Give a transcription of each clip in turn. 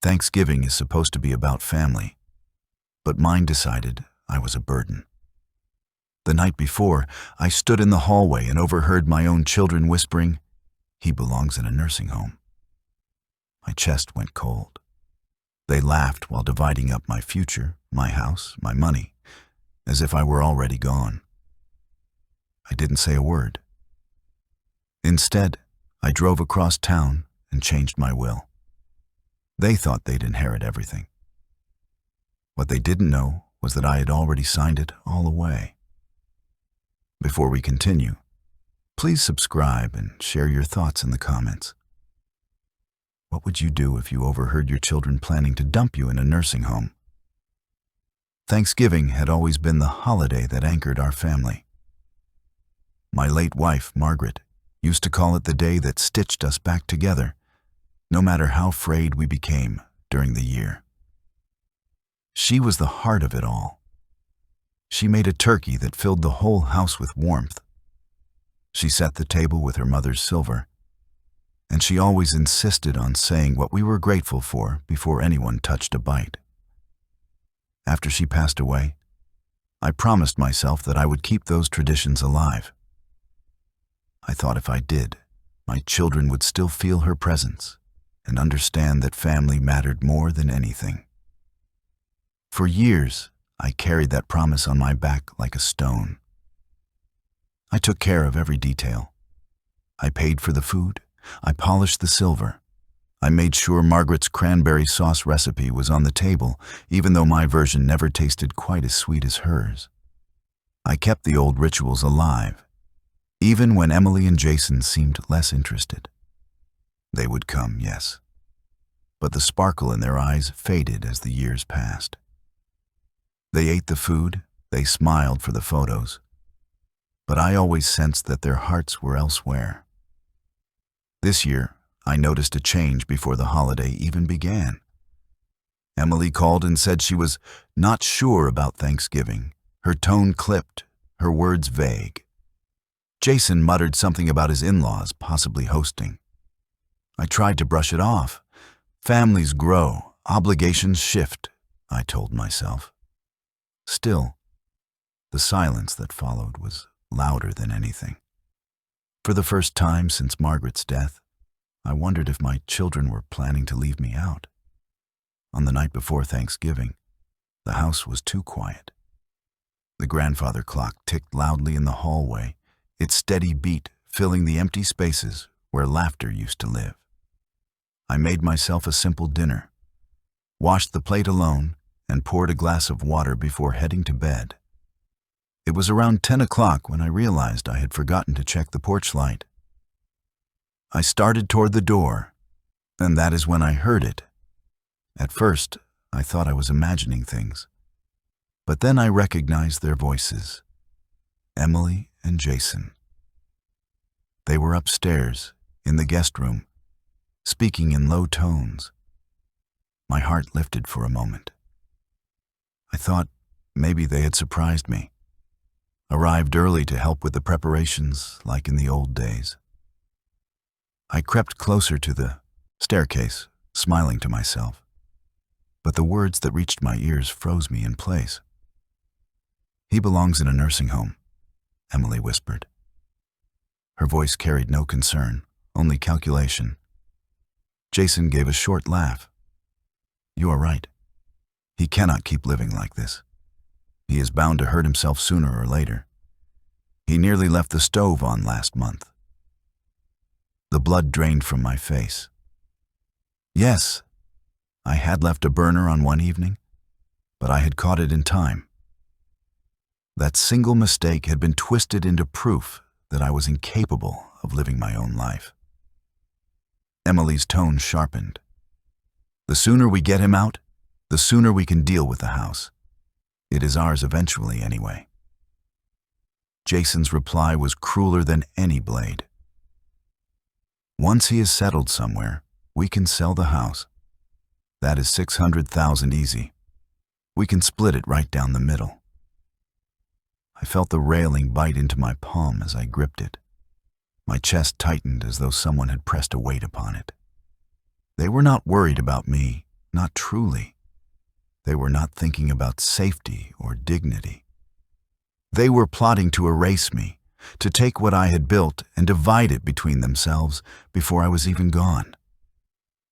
Thanksgiving is supposed to be about family, but mine decided I was a burden. The night before, I stood in the hallway and overheard my own children whispering, "He belongs in a nursing home." My chest went cold. They laughed while dividing up my future, my house, my money, as if I were already gone. I didn't say a word. Instead, I drove across town and changed my will. They thought they'd inherit everything. What they didn't know was that I had already signed it all away. Before we continue, please subscribe and share your thoughts in the comments. What would you do if you overheard your children planning to dump you in a nursing home? Thanksgiving had always been the holiday that anchored our family. My late wife, Margaret, used to call it the day that stitched us back together, no matter how frayed we became during the year. She was the heart of it all. She made a turkey that filled the whole house with warmth. She set the table with her mother's silver, and she always insisted on saying what we were grateful for before anyone touched a bite. After she passed away, I promised myself that I would keep those traditions alive. I thought if I did, my children would still feel her presence and understand that family mattered more than anything. For years, I carried that promise on my back like a stone. I took care of every detail. I paid for the food. I polished the silver. I made sure Margaret's cranberry sauce recipe was on the table, even though my version never tasted quite as sweet as hers. I kept the old rituals alive, even when Emily and Jason seemed less interested. They would come, yes, but the sparkle in their eyes faded as the years passed. They ate the food, they smiled for the photos, but I always sensed that their hearts were elsewhere. This year, I noticed a change before the holiday even began. Emily called and said she was not sure about Thanksgiving, her tone clipped, her words vague. Jason muttered something about his in-laws possibly hosting. I tried to brush it off. Families grow, obligations shift, I told myself. Still, the silence that followed was louder than anything. For the first time since Margaret's death, I wondered if my children were planning to leave me out. On the night before Thanksgiving, the house was too quiet. The grandfather clock ticked loudly in the hallway, its steady beat filling the empty spaces where laughter used to live. I made myself a simple dinner, washed the plate alone, and poured a glass of water before heading to bed. It was around 10 o'clock when I realized I had forgotten to check the porch light. I started toward the door, and that is when I heard it. At first, I thought I was imagining things, but then I recognized their voices, Emily and Jason. They were upstairs, in the guest room, speaking in low tones. My heart lifted for a moment. I thought maybe they had surprised me, arrived early to help with the preparations like in the old days. I crept closer to the staircase, smiling to myself, but the words that reached my ears froze me in place. "He belongs in a nursing home," Emily whispered. Her voice carried no concern, only calculation. Jason gave a short laugh. "You are right. He cannot keep living like this. He is bound to hurt himself sooner or later. He nearly left the stove on last month." The blood drained from my face. Yes, I had left a burner on one evening, but I had caught it in time. That single mistake had been twisted into proof that I was incapable of living my own life. Emily's tone sharpened. "The sooner we get him out, the sooner we can deal with the house. It is ours eventually anyway." Jason's reply was crueler than any blade. "Once he is settled somewhere, we can sell the house. That is 600,000 easy. We can split it right down the middle." I felt the railing bite into my palm as I gripped it. My chest tightened as though someone had pressed a weight upon it. They were not worried about me, not truly. They were not thinking about safety or dignity. They were plotting to erase me, to take what I had built and divide it between themselves before I was even gone.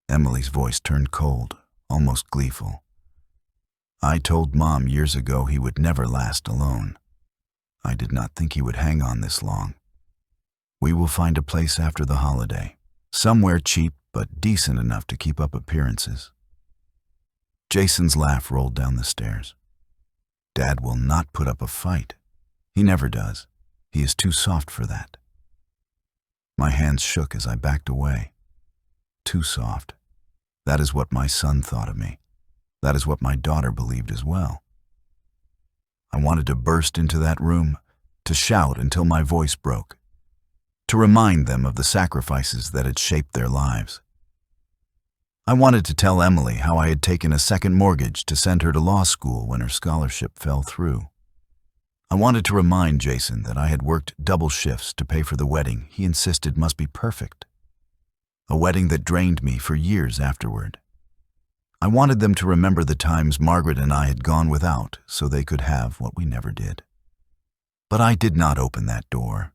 Emily's voice turned cold, almost gleeful. I told Mom years ago he would never last alone. I did not think he would hang on this long. We will find a place after the holiday, somewhere cheap but decent enough to keep up appearances. Jason's laugh rolled down the stairs. Dad will not put up a fight. He never does. He is too soft for that. My hands shook as I backed away. Too soft. That is what my son thought of me. That is what my daughter believed as well. I wanted to burst into that room, to shout until my voice broke, to remind them of the sacrifices that had shaped their lives. I wanted to tell Emily how I had taken a second mortgage to send her to law school when her scholarship fell through. I wanted to remind Jason that I had worked double shifts to pay for the wedding he insisted must be perfect, a wedding that drained me for years afterward. I wanted them to remember the times Margaret and I had gone without so they could have what we never did. But I did not open that door.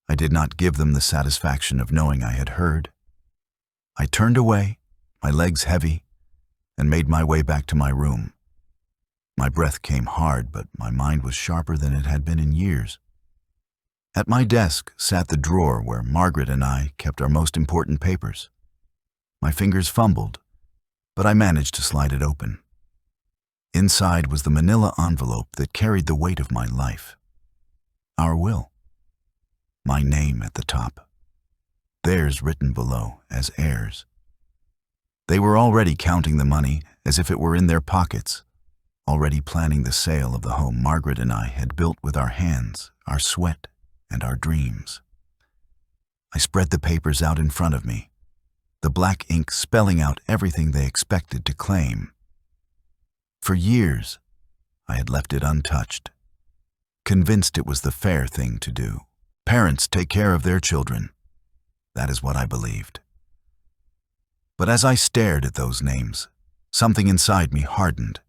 I did not give them the satisfaction of knowing I had heard. I turned away, my legs heavy, and made my way back to my room. My breath came hard, but my mind was sharper than it had been in years. At my desk sat the drawer where Margaret and I kept our most important papers. My fingers fumbled, but I managed to slide it open. Inside was the manila envelope that carried the weight of my life. Our will. My name at the top. Theirs written below as heirs. They were already counting the money as if it were in their pockets, already planning the sale of the home Margaret and I had built with our hands, our sweat, and our dreams. I spread the papers out in front of me, the black ink spelling out everything they expected to claim. For years, I had left it untouched, convinced it was the fair thing to do. Parents take care of their children. That is what I believed. But as I stared at those names, something inside me hardened.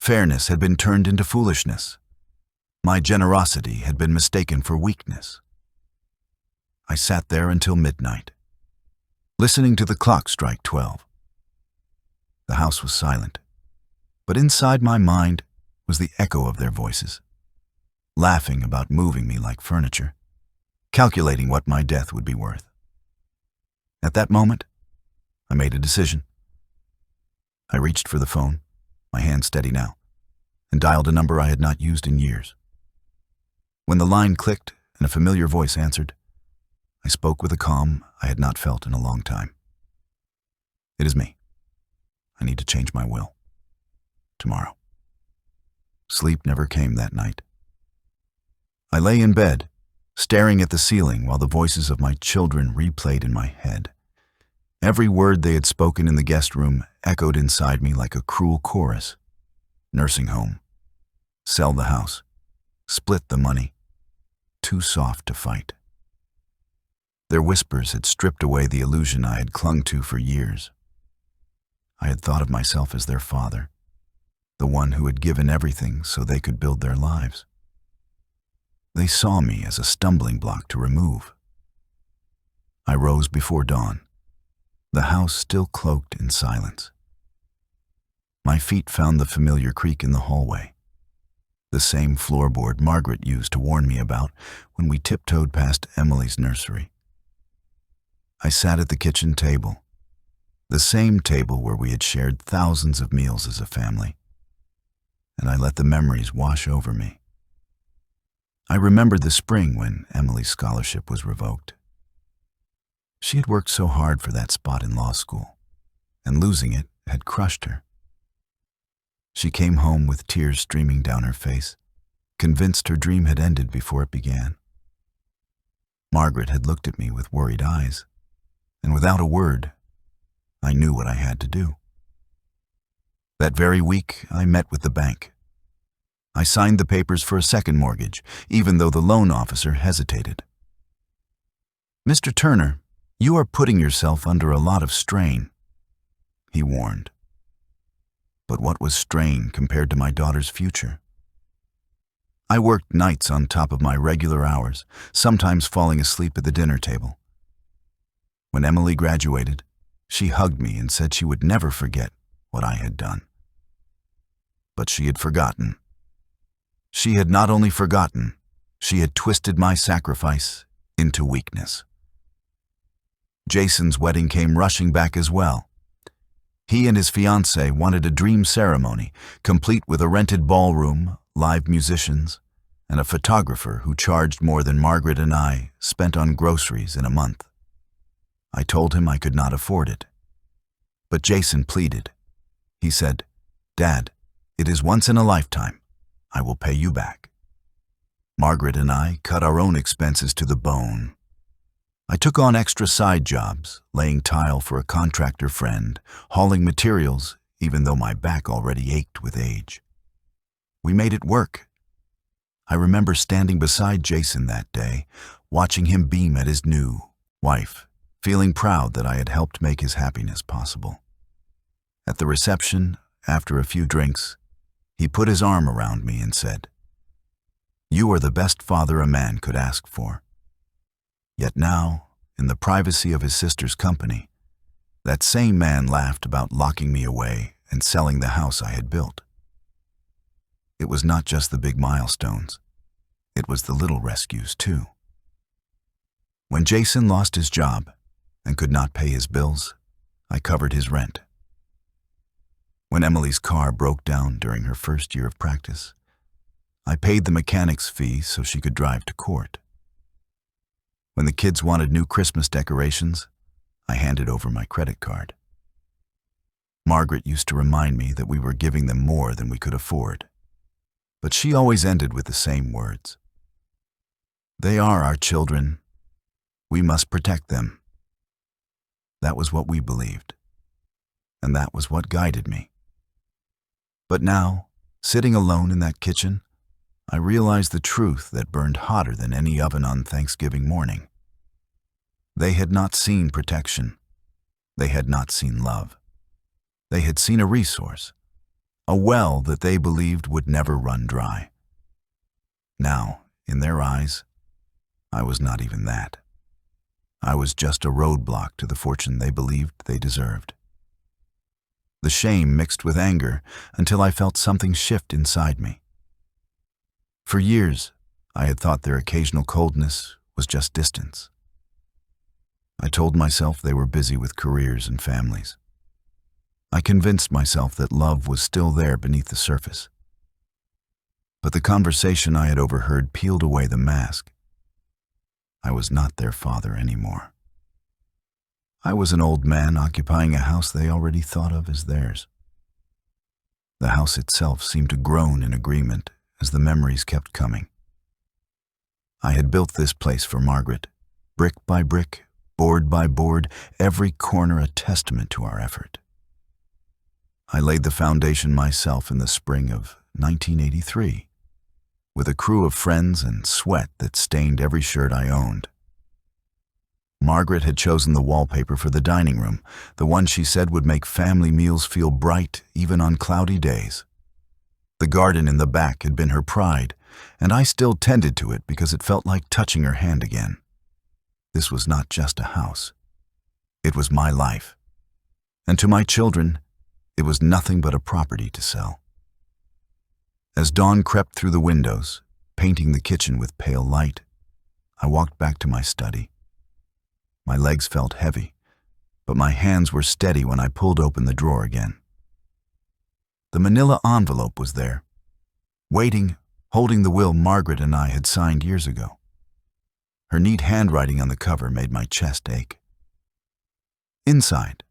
Fairness had been turned into foolishness. My generosity had been mistaken for weakness. I sat there until midnight, listening to the clock strike 12. The house was silent, but inside my mind was the echo of their voices, laughing about moving me like furniture, calculating what my death would be worth. At that moment, I made a decision. I reached for the phone, my hand steady now, and dialed a number I had not used in years. When the line clicked and a familiar voice answered, I spoke with a calm I had not felt in a long time. It is me. I need to change my will. Tomorrow. Sleep never came that night. I lay in bed, staring at the ceiling while the voices of my children replayed in my head. Every word they had spoken in the guest room echoed inside me like a cruel chorus. Nursing home. Sell the house. Split the money. Too soft to fight. Their whispers had stripped away the illusion I had clung to for years. I had thought of myself as their father, the one who had given everything so they could build their lives. They saw me as a stumbling block to remove. I rose before dawn, the house still cloaked in silence. My feet found the familiar creak in the hallway, the same floorboard Margaret used to warn me about when we tiptoed past Emily's nursery. I sat at the kitchen table, the same table where we had shared thousands of meals as a family, and I let the memories wash over me. I remembered the spring when Emily's scholarship was revoked. She had worked so hard for that spot in law school, and losing it had crushed her. She came home with tears streaming down her face, convinced her dream had ended before it began. Margaret had looked at me with worried eyes, and without a word, I knew what I had to do. That very week, I met with the bank. I signed the papers for a second mortgage, even though the loan officer hesitated. "Mr. Turner, you are putting yourself under a lot of strain." he warned. But what was strain compared to my daughter's future? I worked nights on top of my regular hours, sometimes falling asleep at the dinner table. When Emily graduated, she hugged me and said she would never forget what I had done. But she had forgotten. She had not only forgotten, she had twisted my sacrifice into weakness. Jason's wedding came rushing back as well. He and his fiancée wanted a dream ceremony, complete with a rented ballroom, live musicians, and a photographer who charged more than Margaret and I spent on groceries in a month. I told him I could not afford it. But Jason pleaded. He said, "Dad, it is once in a lifetime. I will pay you back." Margaret and I cut our own expenses to the bone. I took on extra side jobs, laying tile for a contractor friend, hauling materials, even though my back already ached with age. We made it work. I remember standing beside Jason that day, watching him beam at his new wife, feeling proud that I had helped make his happiness possible. At the reception, after a few drinks, he put his arm around me and said, "You are the best father a man could ask for." Yet now, in the privacy of his sister's company, that same man laughed about locking me away and selling the house I had built. It was not just the big milestones. It was the little rescues, too. When Jason lost his job and could not pay his bills, I covered his rent. When Emily's car broke down during her first year of practice, I paid the mechanic's fee so she could drive to court. When the kids wanted new Christmas decorations, I handed over my credit card. Margaret used to remind me that we were giving them more than we could afford, but she always ended with the same words. "They are our children. We must protect them." That was what we believed, and that was what guided me. But now, sitting alone in that kitchen, I realized the truth that burned hotter than any oven on Thanksgiving morning. They had not seen protection. They had not seen love. They had seen a resource, a well that they believed would never run dry. Now, in their eyes, I was not even that. I was just a roadblock to the fortune they believed they deserved. The shame mixed with anger until I felt something shift inside me. For years, I had thought their occasional coldness was just distance. I told myself they were busy with careers and families. I convinced myself that love was still there beneath the surface. But the conversation I had overheard peeled away the mask. I was not their father anymore. I was an old man occupying a house they already thought of as theirs. The house itself seemed to groan in agreement as the memories kept coming. I had built this place for Margaret, brick by brick, board by board, every corner a testament to our effort. I laid the foundation myself in the spring of 1983, with a crew of friends and sweat that stained every shirt I owned. Margaret had chosen the wallpaper for the dining room, the one she said would make family meals feel bright even on cloudy days. The garden in the back had been her pride, and I still tended to it because it felt like touching her hand again. This was not just a house. It was my life. And to my children, it was nothing but a property to sell. As dawn crept through the windows, painting the kitchen with pale light, I walked back to my study. My legs felt heavy, but my hands were steady when I pulled open the drawer again. The manila envelope was there, waiting, holding the will Margaret and I had signed years ago. Her neat handwriting on the cover made my chest ache. Inside,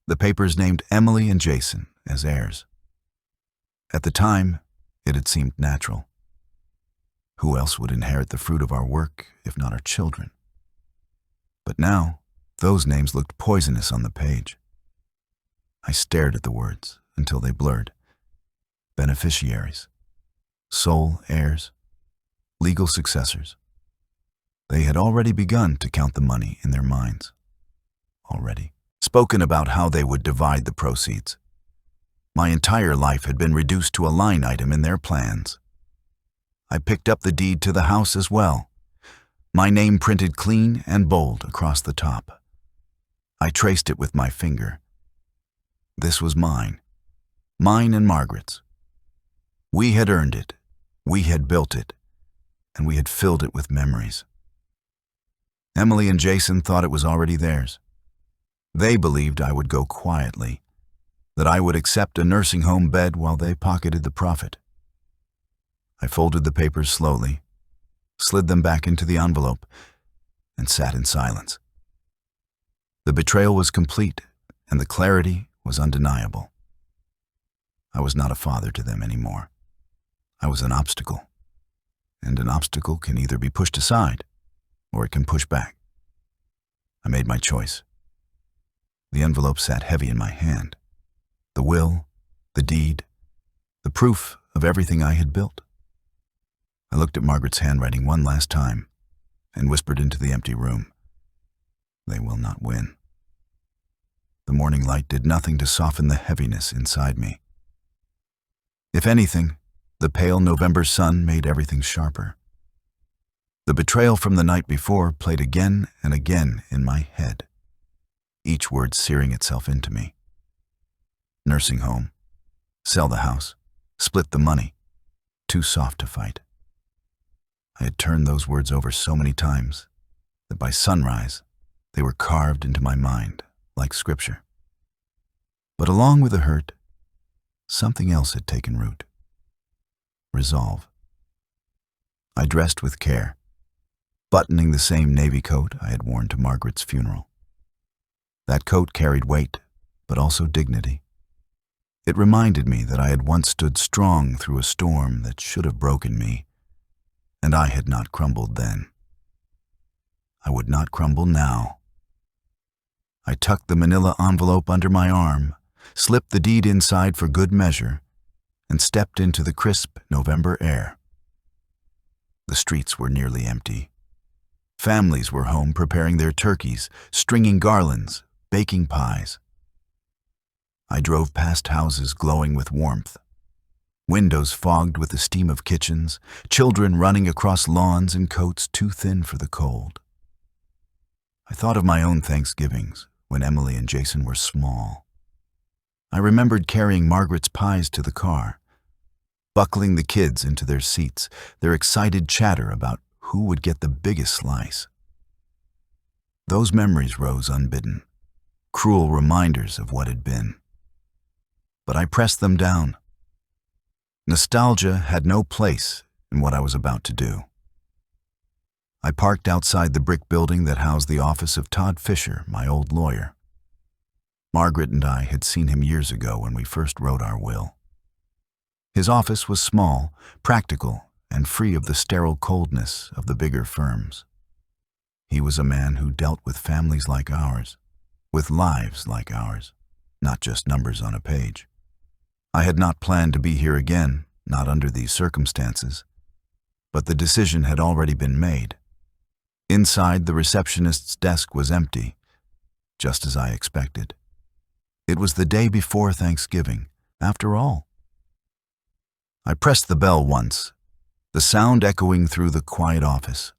the papers named Emily and Jason as heirs. At the time, it had seemed natural. Who else would inherit the fruit of our work if not our children? But now, those names looked poisonous on the page. I stared at the words until they blurred. Beneficiaries, sole heirs, legal successors. They had already begun to count the money in their minds. Already. spoken about how they would divide the proceeds. My entire life had been reduced to a line item in their plans. I picked up the deed to the house as well, my name printed clean and bold across the top. I traced it with my finger. This was mine and Margaret's. We had earned it, we had built it, and we had filled it with memories. Emily and Jason thought it was already theirs. They believed I would go quietly, that I would accept a nursing home bed while they pocketed the profit. I folded the papers slowly, slid them back into the envelope, and sat in silence. The betrayal was complete, and the clarity was undeniable. I was not a father to them anymore. I was an obstacle, and an obstacle can either be pushed aside, or it can push back. I made my choice. The envelope sat heavy in my hand. The will, the deed, the proof of everything I had built. I looked at Margaret's handwriting one last time and whispered into the empty room, "They will not win." The morning light did nothing to soften the heaviness inside me. If anything, the pale November sun made everything sharper. The betrayal from the night before played again and again in my head, each word searing itself into me. Nursing home, sell the house, split the money, too soft to fight. I had turned those words over so many times that by sunrise they were carved into my mind like scripture. But along with the hurt, something else had taken root. Resolve. I dressed with care, buttoning the same navy coat I had worn to Margaret's funeral. That coat carried weight, but also dignity. It reminded me that I had once stood strong through a storm that should have broken me, and I had not crumbled then. I would not crumble now. I tucked the manila envelope under my arm, slipped the deed inside for good measure, and stepped into the crisp November air. The streets were nearly empty. Families were home preparing their turkeys, stringing garlands, baking pies. I drove past houses glowing with warmth, windows fogged with the steam of kitchens, children running across lawns in coats too thin for the cold. I thought of my own Thanksgivings when Emily and Jason were small. I remembered carrying Margaret's pies to the car, buckling the kids into their seats, their excited chatter about who would get the biggest slice. Those memories rose unbidden, cruel reminders of what had been. But I pressed them down. Nostalgia had no place in what I was about to do. I parked outside the brick building that housed the office of Todd Fisher, my old lawyer. Margaret and I had seen him years ago when we first wrote our will. His office was small, practical, and free of the sterile coldness of the bigger firms. He was a man who dealt with families like ours, with lives like ours, not just numbers on a page. I had not planned to be here again, not under these circumstances, but the decision had already been made. Inside, the receptionist's desk was empty, just as I expected. It was the day before Thanksgiving, after all. I pressed the bell once, the sound echoing through the quiet office.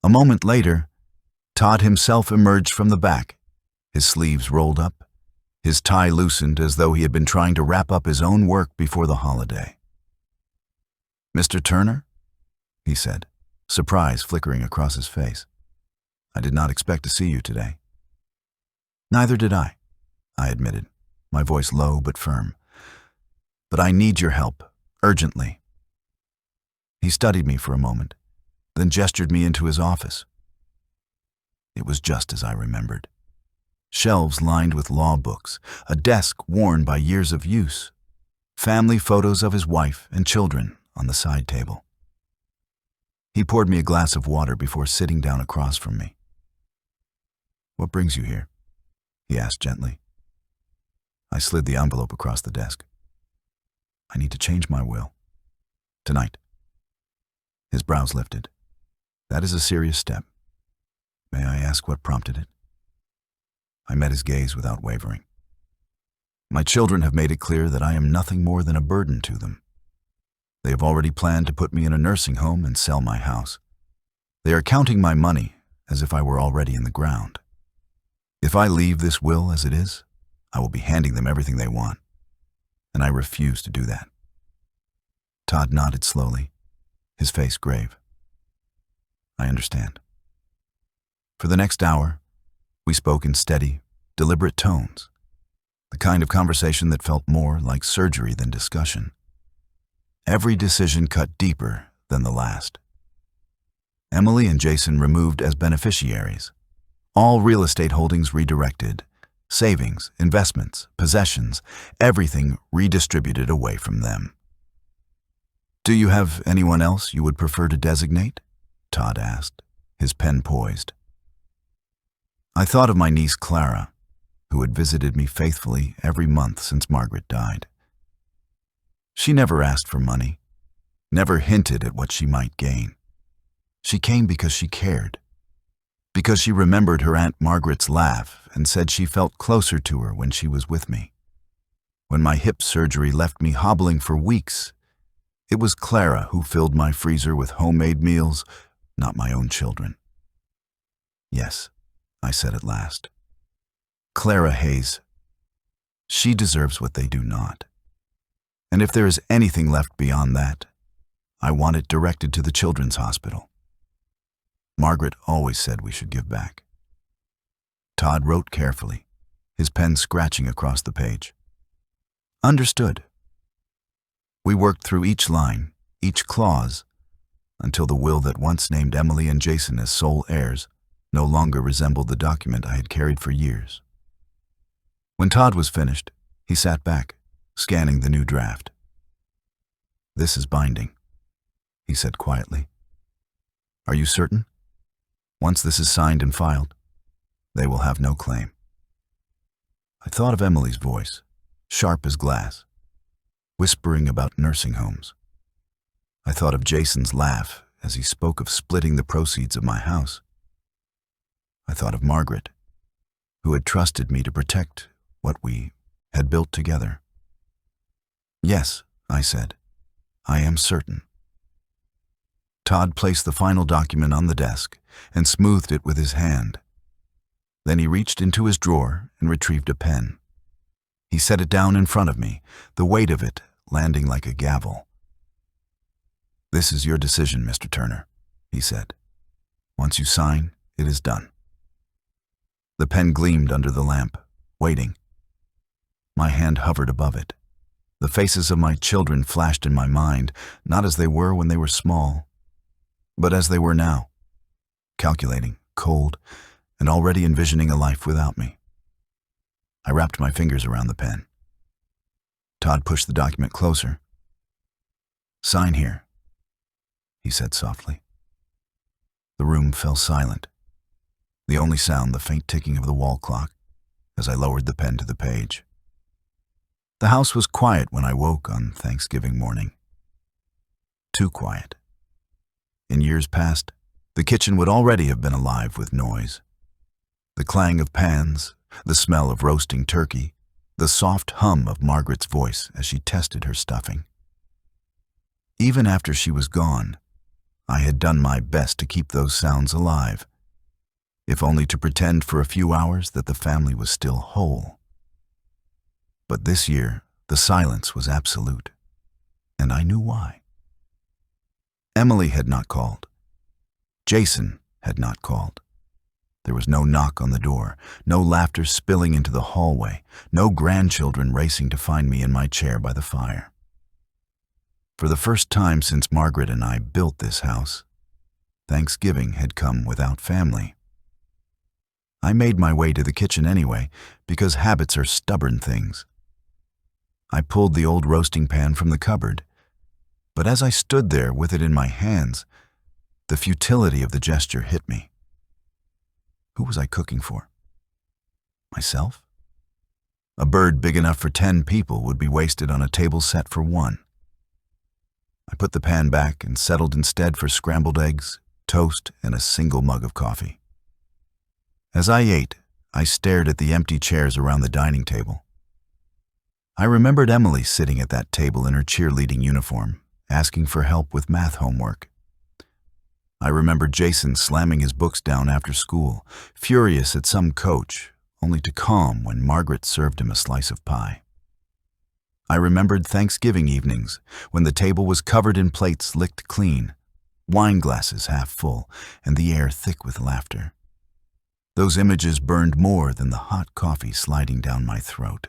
A moment later, Todd himself emerged from the back, his sleeves rolled up, his tie loosened as though he had been trying to wrap up his own work before the holiday. "Mr. Turner?" he said, surprise flickering across his face. "I did not expect to see you today." "Neither did I admitted, my voice low but firm. "But I need your help, urgently." He studied me for a moment, then gestured me into his office. It was just as I remembered. Shelves lined with law books, a desk worn by years of use, family photos of his wife and children on the side table. He poured me a glass of water before sitting down across from me. "What brings you here?" he asked gently. I slid the envelope across the desk. "I need to change my will. Tonight." His brows lifted. "That is a serious step. May I ask what prompted it?" I met his gaze without wavering. My children have made it clear that I am nothing more than a burden to them. They have already planned to put me in a nursing home and sell my house. They are counting my money as if I were already in the ground. If I leave this will as it is, I will be handing them everything they want, and I refuse to do that. Todd nodded slowly, his face grave. I understand. For the next hour, we spoke in steady, deliberate tones, the kind of conversation that felt more like surgery than discussion. Every decision cut deeper than the last. Emily and Jason removed as beneficiaries. All real estate holdings redirected. Savings, investments, possessions, everything redistributed away from them. Do you have anyone else you would prefer to designate? Todd asked, his pen poised. I thought of my niece Clara, who had visited me faithfully every month since Margaret died. She never asked for money, never hinted at what she might gain. She came because she cared, because she remembered her Aunt Margaret's laugh and said she felt closer to her when she was with me. When my hip surgery left me hobbling for weeks, it was Clara who filled my freezer with homemade meals, not my own children. Yes, I said at last. Clara Hayes. She deserves what they do not. And if there is anything left beyond that, I want it directed to the children's hospital. Margaret always said we should give back. Todd wrote carefully, his pen scratching across the page. Understood. We worked through each line, each clause, until the will that once named Emily and Jason as sole heirs no longer resembled the document I had carried for years. When Todd was finished, he sat back, scanning the new draft. This is binding, he said quietly. Are you certain? Once this is signed and filed, they will have no claim. I thought of Emily's voice, sharp as glass, whispering about nursing homes. I thought of Jason's laugh as he spoke of splitting the proceeds of my house. I thought of Margaret, who had trusted me to protect what we had built together. Yes, I said, I am certain. Todd placed the final document on the desk and smoothed it with his hand. Then he reached into his drawer and retrieved a pen. He set it down in front of me, the weight of it landing like a gavel. This is your decision, Mr. Turner, he said. Once you sign, it is done. The pen gleamed under the lamp, waiting. My hand hovered above it. The faces of my children flashed in my mind, not as they were when they were small, but as they were now, calculating, cold, and already envisioning a life without me. I wrapped my fingers around the pen. Todd pushed the document closer. Sign here, he said softly. The room fell silent, the only sound the faint ticking of the wall clock as I lowered the pen to the page. The house was quiet when I woke on Thanksgiving morning. Too quiet. In years past, the kitchen would already have been alive with noise. The clang of pans, the smell of roasting turkey, the soft hum of Margaret's voice as she tested her stuffing. Even after she was gone, I had done my best to keep those sounds alive, if only to pretend for a few hours that the family was still whole. But this year, the silence was absolute, and I knew why. Emily had not called. Jason had not called. There was no knock on the door, no laughter spilling into the hallway, no grandchildren racing to find me in my chair by the fire. For the first time since Margaret and I built this house, Thanksgiving had come without family. I made my way to the kitchen anyway, because habits are stubborn things. I pulled the old roasting pan from the cupboard, but as I stood there with it in my hands, the futility of the gesture hit me. Who was I cooking for? Myself? A bird big enough for 10 people would be wasted on a table set for 1. I put the pan back and settled instead for scrambled eggs, toast, and a single mug of coffee. As I ate, I stared at the empty chairs around the dining table. I remembered Emily sitting at that table in her cheerleading uniform, asking for help with math homework. I remembered Jason slamming his books down after school, furious at some coach, only to calm when Margaret served him a slice of pie. I remembered Thanksgiving evenings, when the table was covered in plates licked clean, wine glasses half full, and the air thick with laughter. Those images burned more than the hot coffee sliding down my throat.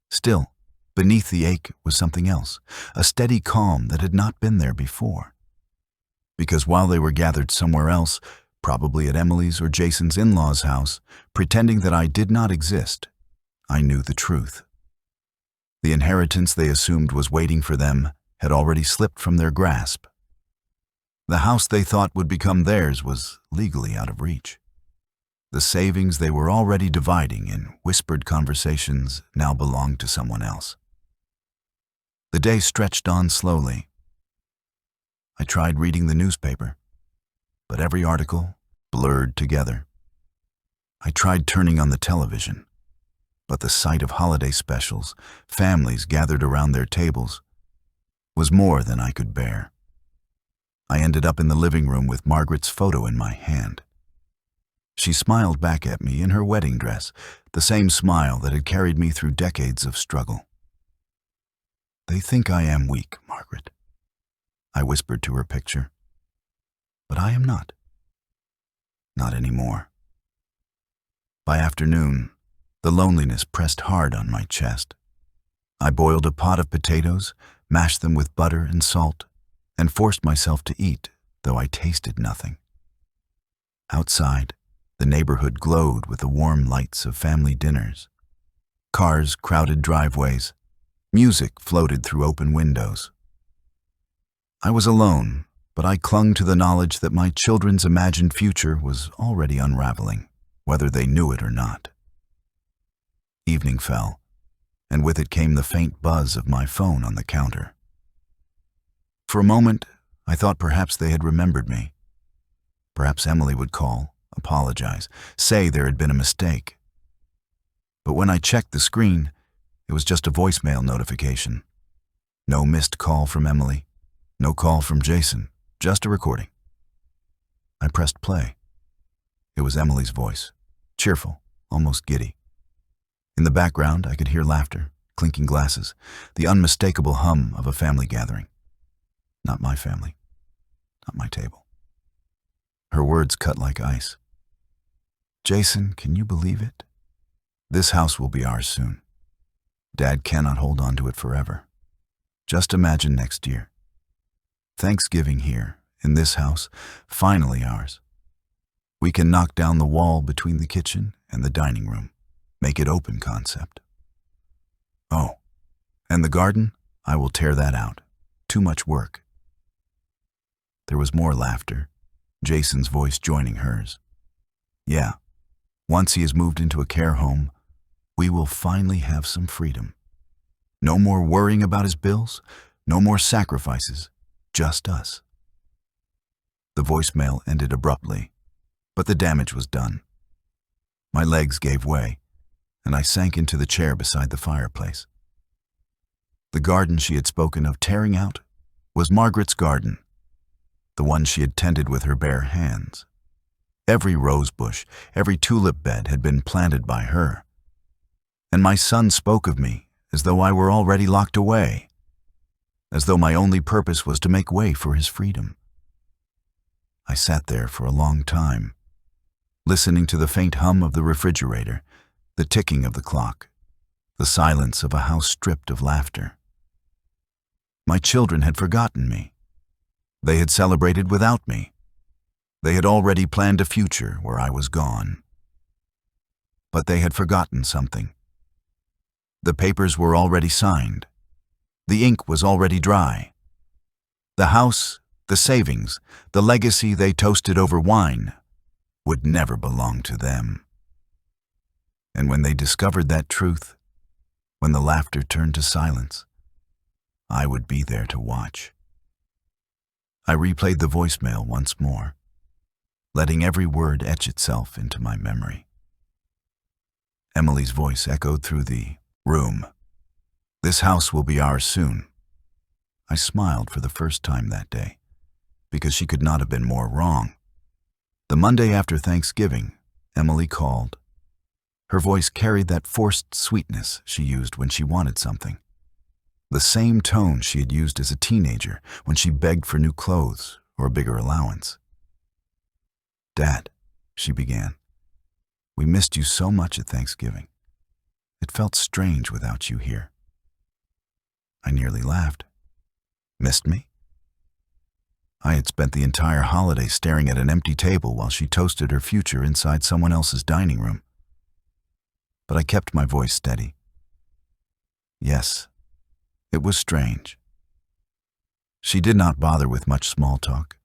Still, beneath the ache was something else, a steady calm that had not been there before. Because while they were gathered somewhere else, probably at Emily's or Jason's in-laws' house, pretending that I did not exist, I knew the truth. The inheritance they assumed was waiting for them had already slipped from their grasp. The house they thought would become theirs was legally out of reach. The savings they were already dividing in whispered conversations now belonged to someone else. The day stretched on slowly. I tried reading the newspaper, but every article blurred together. I tried turning on the television, but the sight of holiday specials, families gathered around their tables, was more than I could bear. I ended up in the living room with Margaret's photo in my hand. She smiled back at me in her wedding dress, the same smile that had carried me through decades of struggle. "They think I am weak, Margaret," I whispered to her picture. "But I am not. Not anymore." By afternoon, the loneliness pressed hard on my chest. I boiled a pot of potatoes, mashed them with butter and salt, and forced myself to eat, though I tasted nothing. Outside, the neighborhood glowed with the warm lights of family dinners. Cars crowded driveways. Music floated through open windows. I was alone, but I clung to the knowledge that my children's imagined future was already unraveling, whether they knew it or not. Evening fell, and with it came the faint buzz of my phone on the counter. For a moment, I thought perhaps they had remembered me. Perhaps Emily would call, apologize, say there had been a mistake. But when I checked the screen, it was just a voicemail notification. No missed call from Emily, no call from Jason, just a recording. I pressed play. It was Emily's voice, cheerful, almost giddy. In the background, I could hear laughter, clinking glasses, the unmistakable hum of a family gathering. Not my family, not my table. Her words cut like ice. "Jason, can you believe it? This house will be ours soon. Dad cannot hold on to it forever. Just imagine next year. Thanksgiving here, in this house, finally ours. We can knock down the wall between the kitchen and the dining room, make it open concept. Oh, and the garden, I will tear that out. Too much work." There was more laughter, Jason's voice joining hers. "Yeah, once he has moved into a care home, we will finally have some freedom. No more worrying about his bills, no more sacrifices, just us." The voicemail ended abruptly, but the damage was done. My legs gave way, and I sank into the chair beside the fireplace. The garden she had spoken of tearing out was Margaret's garden, the one she had tended with her bare hands. Every rose bush, every tulip bed had been planted by her. And my son spoke of me as though I were already locked away, as though my only purpose was to make way for his freedom. I sat there for a long time, listening to the faint hum of the refrigerator, the ticking of the clock, the silence of a house stripped of laughter. My children had forgotten me. They had celebrated without me. They had already planned a future where I was gone. But they had forgotten something. The papers were already signed. The ink was already dry. The house, the savings, the legacy they toasted over wine would never belong to them. And when they discovered that truth, when the laughter turned to silence, I would be there to watch. I replayed the voicemail once more, letting every word etch itself into my memory. Emily's voice echoed through the room. "This house will be ours soon." I smiled for the first time that day, because she could not have been more wrong. The Monday after Thanksgiving, Emily called. Her voice carried that forced sweetness she used when she wanted something. The same tone she had used as a teenager when she begged for new clothes or a bigger allowance. "Dad," she began, "we missed you so much at Thanksgiving. It felt strange without you here." I nearly laughed. Missed me? I had spent the entire holiday staring at an empty table while she toasted her future inside someone else's dining room. But I kept my voice steady. Yes, it was strange. She did not bother with much small talk.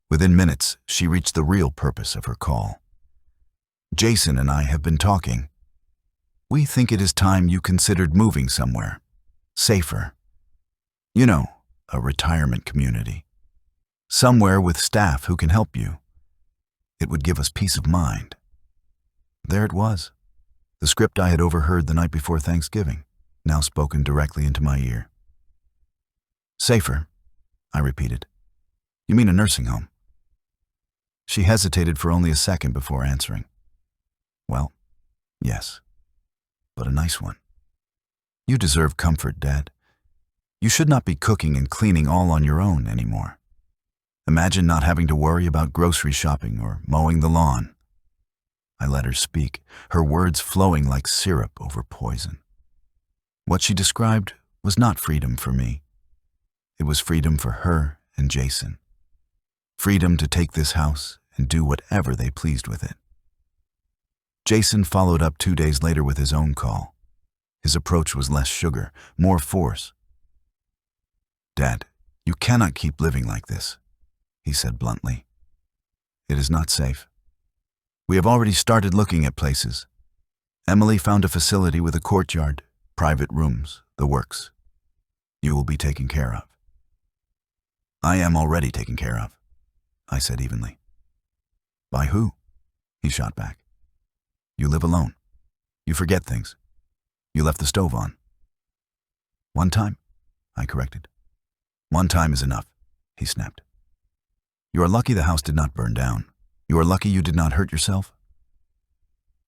Within minutes, she reached the real purpose of her call. "Jason and I have been talking. We think it is time you considered moving somewhere. Safer. You know, a retirement community. Somewhere with staff who can help you. It would give us peace of mind." There it was, the script I had overheard the night before Thanksgiving, now spoken directly into my ear. "Safer," I repeated. "You mean a nursing home?" She hesitated for only a second before answering. "Well, yes, but a nice one. You deserve comfort, Dad. You should not be cooking and cleaning all on your own anymore. Imagine not having to worry about grocery shopping or mowing the lawn." I let her speak, her words flowing like syrup over poison. What she described was not freedom for me. It was freedom for her and Jason. Freedom to take this house and do whatever they pleased with it. Jason followed up 2 days later with his own call. His approach was less sugar, more force. "Dad, you cannot keep living like this," he said bluntly. "It is not safe. We have already started looking at places. Emily found a facility with a courtyard, private rooms, the works. You will be taken care of." "I am already taken care of," I said evenly. "By who?" he shot back. "You live alone. You forget things. You left the stove on." "One time," I corrected. "One time is enough," he snapped. "You are lucky the house did not burn down. You are lucky you did not hurt yourself."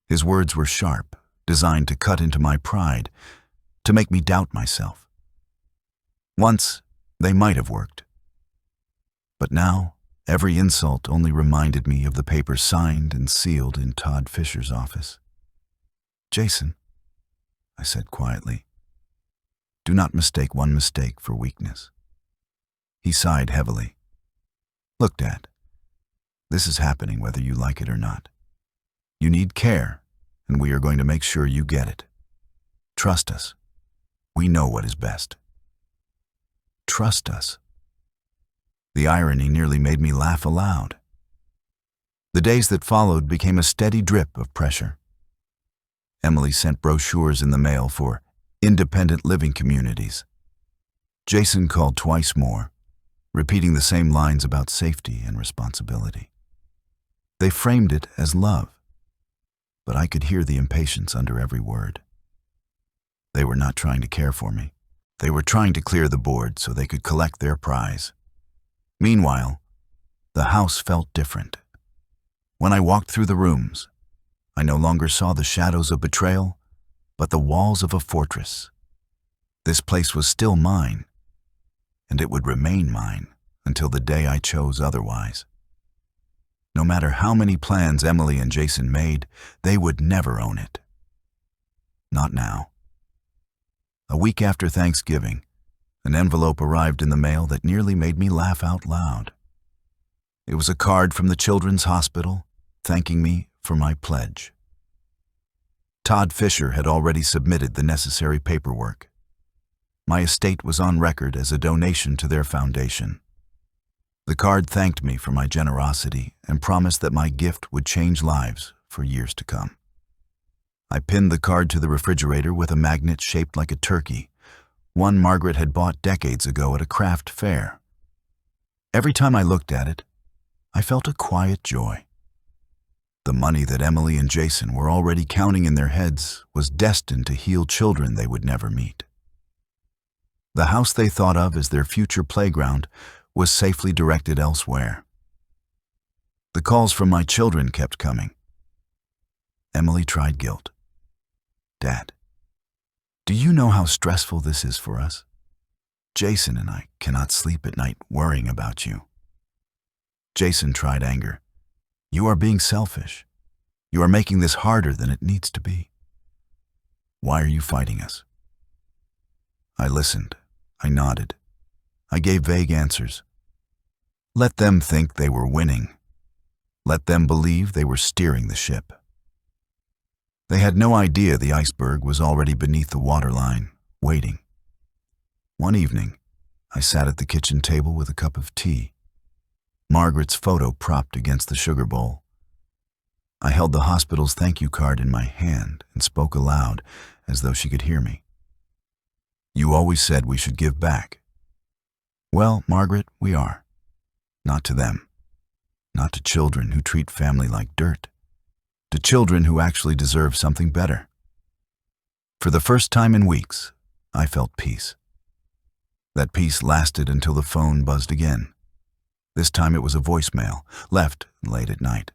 His words were sharp, designed to cut into my pride, to make me doubt myself. Once, they might have worked. But now, every insult only reminded me of the paper signed and sealed in Todd Fisher's office. "Jason," I said quietly, "do not mistake one mistake for weakness." He sighed heavily. "Look, Dad, this is happening whether you like it or not. You need care, and we are going to make sure you get it. Trust us. We know what is best." Trust us. The irony nearly made me laugh aloud. The days that followed became a steady drip of pressure. Emily sent brochures in the mail for independent living communities. Jason called twice more, repeating the same lines about safety and responsibility. They framed it as love, but I could hear the impatience under every word. They were not trying to care for me. They were trying to clear the board so they could collect their prize. Meanwhile, the house felt different. When I walked through the rooms, I no longer saw the shadows of betrayal, but the walls of a fortress. This place was still mine, and it would remain mine until the day I chose otherwise. No matter how many plans Emily and Jason made, they would never own it. Not now. A week after Thanksgiving, an envelope arrived in the mail that nearly made me laugh out loud. It was a card from the Children's Hospital thanking me for my pledge. Todd Fisher had already submitted the necessary paperwork. My estate was on record as a donation to their foundation. The card thanked me for my generosity and promised that my gift would change lives for years to come. I pinned the card to the refrigerator with a magnet shaped like a turkey, one Margaret had bought decades ago at a craft fair. Every time I looked at it, I felt a quiet joy. The money that Emily and Jason were already counting in their heads was destined to heal children they would never meet. The house they thought of as their future playground was safely directed elsewhere. The calls from my children kept coming. Emily tried guilt. "Dad, do you know how stressful this is for us? Jason and I cannot sleep at night worrying about you." Jason tried anger. "You are being selfish. You are making this harder than it needs to be. Why are you fighting us?" I listened. I nodded. I gave vague answers. Let them think they were winning. Let them believe they were steering the ship. They had no idea the iceberg was already beneath the waterline, waiting. One evening, I sat at the kitchen table with a cup of tea, Margaret's photo propped against the sugar bowl. I held the hospital's thank you card in my hand and spoke aloud as though she could hear me. "You always said we should give back. Well, Margaret, we are. Not to them. Not to children who treat family like dirt. To children who actually deserve something better." For the first time in weeks, I felt peace. That peace lasted until the phone buzzed again. This time it was a voicemail, left late at night.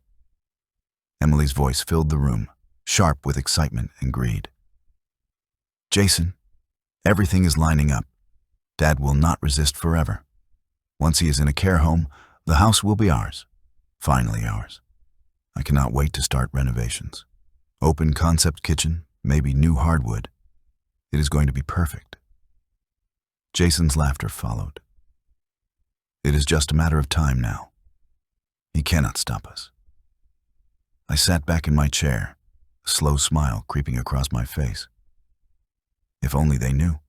Emily's voice filled the room, sharp with excitement and greed. "Jason, everything is lining up. Dad will not resist forever. Once he is in a care home, the house will be ours. Finally ours. I cannot wait to start renovations. Open concept kitchen, maybe new hardwood. It is going to be perfect." Jason's laughter followed. "It is just a matter of time now. He cannot stop us." I sat back in my chair, a slow smile creeping across my face. If only they knew.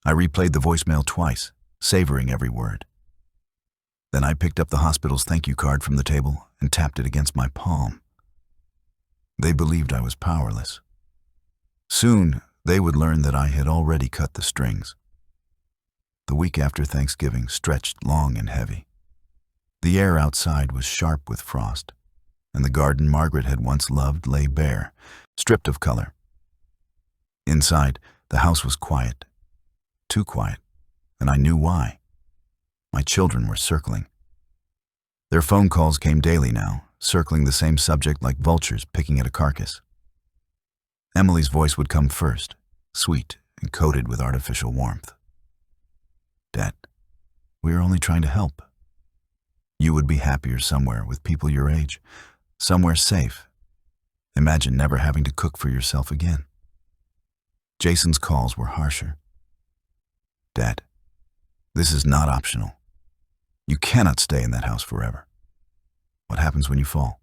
I replayed the voicemail twice, savoring every word. Then I picked up the hospital's thank you card from the table and tapped it against my palm. They believed I was powerless. Soon, they would learn that I had already cut the strings. The week after Thanksgiving stretched long and heavy. The air outside was sharp with frost, and the garden Margaret had once loved lay bare, stripped of color. Inside, the house was quiet. Too quiet, and I knew why. My children were circling. Their phone calls came daily now, circling the same subject like vultures picking at a carcass. Emily's voice would come first, sweet and coated with artificial warmth. "Dad, we are only trying to help. You would be happier somewhere with people your age, somewhere safe. Imagine never having to cook for yourself again." Jason's calls were harsher. "Dad, this is not optional. You cannot stay in that house forever. What happens when you fall?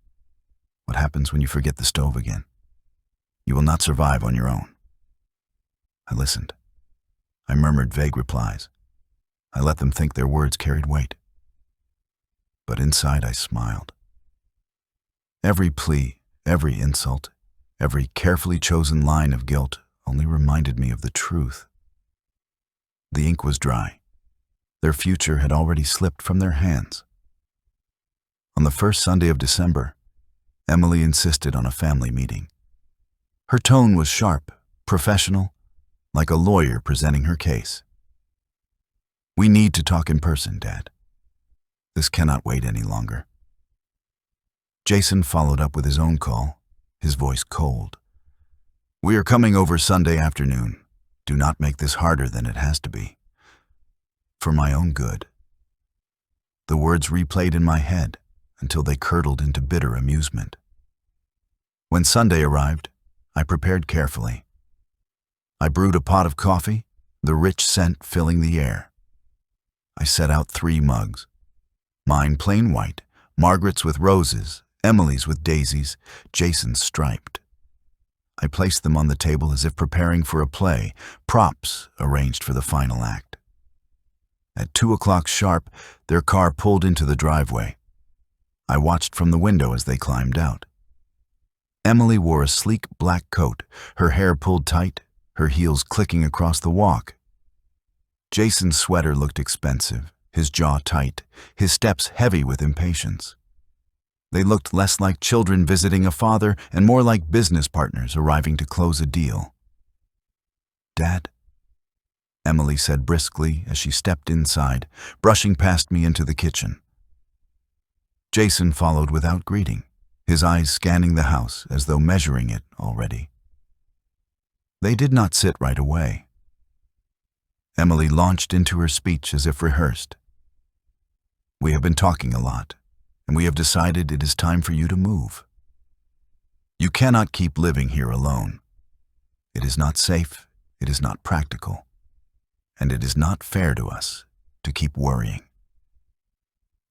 What happens when you forget the stove again? You will not survive on your own." I listened. I murmured vague replies. I let them think their words carried weight. But inside I smiled. Every plea, every insult, every carefully chosen line of guilt only reminded me of the truth. The ink was dry. Their future had already slipped from their hands. On the first Sunday of December, Emily insisted on a family meeting. Her tone was sharp, professional, like a lawyer presenting her case. "We need to talk in person, Dad. This cannot wait any longer." Jason followed up with his own call, his voice cold. "We are coming over Sunday afternoon. Do not make this harder than it has to be. For my own good." The words replayed in my head until they curdled into bitter amusement. When Sunday arrived, I prepared carefully. I brewed a pot of coffee, the rich scent filling the air. I set out 3 mugs. Mine plain white, Margaret's with roses, Emily's with daisies, Jason's striped. I placed them on the table as if preparing for a play, props arranged for the final act. At 2 o'clock sharp, their car pulled into the driveway. I watched from the window as they climbed out. Emily wore a sleek black coat, her hair pulled tight, her heels clicking across the walk. Jason's sweater looked expensive, his jaw tight, his steps heavy with impatience. They looked less like children visiting a father and more like business partners arriving to close a deal. "Dad?" Emily said briskly as she stepped inside, brushing past me into the kitchen. Jason followed without greeting, his eyes scanning the house as though measuring it already. They did not sit right away. Emily launched into her speech as if rehearsed. "We have been talking a lot, and we have decided it is time for you to move. You cannot keep living here alone. It is not safe, it is not practical, and it is not fair to us to keep worrying."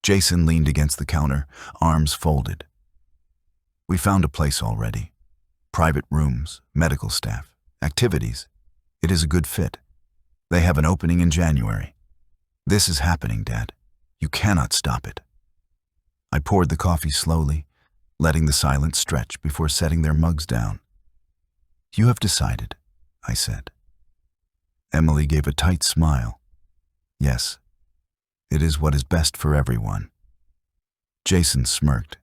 Jason leaned against the counter, arms folded. "We found a place already. Private rooms, medical staff, activities. It is a good fit. They have an opening in January. This is happening, Dad. You cannot stop it." I poured the coffee slowly, letting the silence stretch before setting their mugs down. "You have decided," I said. Emily gave a tight smile. "Yes, it is what is best for everyone." Jason smirked.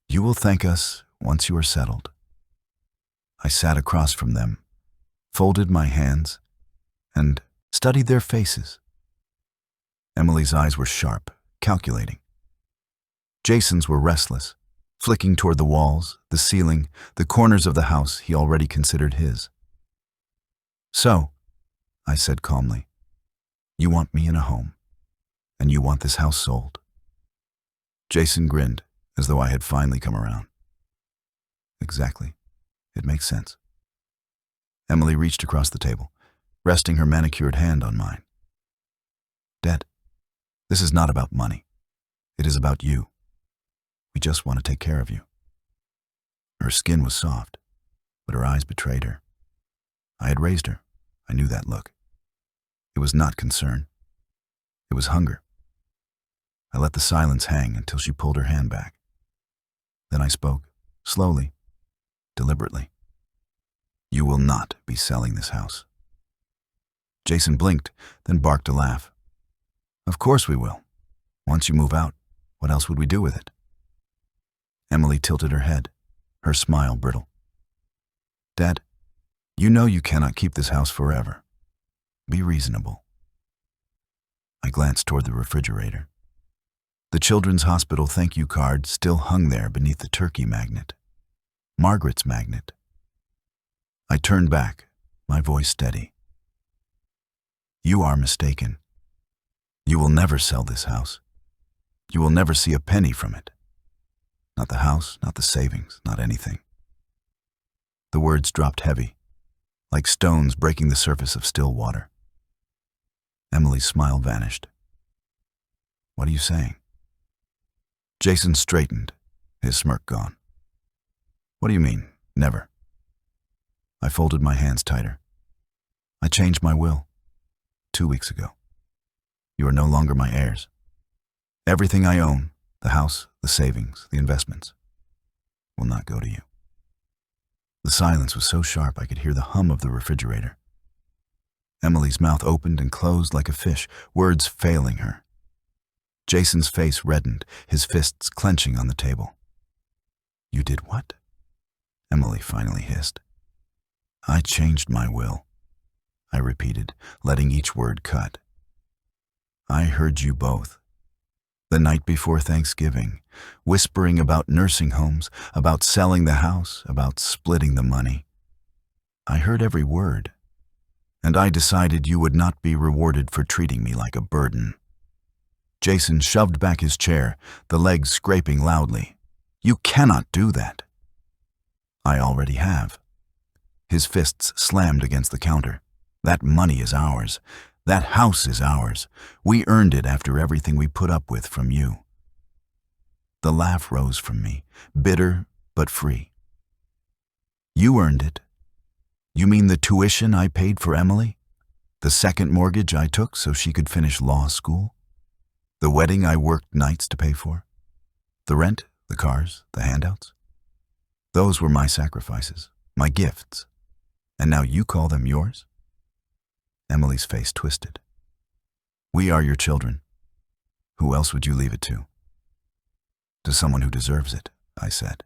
"You will thank us once you are settled." I sat across from them, folded my hands, and studied their faces. Emily's eyes were sharp, calculating. Jason's were restless, flicking toward the walls, the ceiling, the corners of the house he already considered his. "So," I said calmly, "you want me in a home, and you want this house sold." Jason grinned, as though I had finally come around. "Exactly. It makes sense." Emily reached across the table, resting her manicured hand on mine. "Dad, this is not about money. It is about you. We just want to take care of you." Her skin was soft, but her eyes betrayed her. I had raised her. I knew that look. It was not concern. It was hunger. I let the silence hang until she pulled her hand back. Then I spoke, slowly, deliberately. "You will not be selling this house." Jason blinked, then barked a laugh. "Of course we will. Once you move out, what else would we do with it?" Emily tilted her head, her smile brittle. "Dad, you know you cannot keep this house forever. Be reasonable." I glanced toward the refrigerator. The Children's Hospital thank you card still hung there beneath the turkey magnet. Margaret's magnet. I turned back, my voice steady. "You are mistaken. You will never sell this house. You will never see a penny from it. Not the house, not the savings, not anything." The words dropped heavy, like stones breaking the surface of still water. Emily's smile vanished. "What are you saying?" Jason straightened, his smirk gone. "What do you mean, never?" I folded my hands tighter. "I changed my will 2 weeks ago. You are no longer my heirs. Everything I own, the house, the savings, the investments, will not go to you." The silence was so sharp I could hear the hum of the refrigerator. Emily's mouth opened and closed like a fish, words failing her. Jason's face reddened, his fists clenching on the table. "You did what?" Emily finally hissed. "I changed my will," I repeated, letting each word cut. "I heard you both. The night before Thanksgiving, whispering about nursing homes, about selling the house, about splitting the money. I heard every word, and I decided you would not be rewarded for treating me like a burden." Jason shoved back his chair, the legs scraping loudly. "You cannot do that." "I already have." His fists slammed against the counter. "That money is ours. That house is ours. We earned it after everything we put up with from you." The laugh rose from me, bitter but free. "You earned it? You mean the tuition I paid for Emily? The second mortgage I took so she could finish law school? The wedding I worked nights to pay for? The rent, the cars, the handouts? Those were my sacrifices, my gifts. And now you call them yours?" Emily's face twisted. "We are your children. Who else would you leave it to?" To someone who deserves it, I said.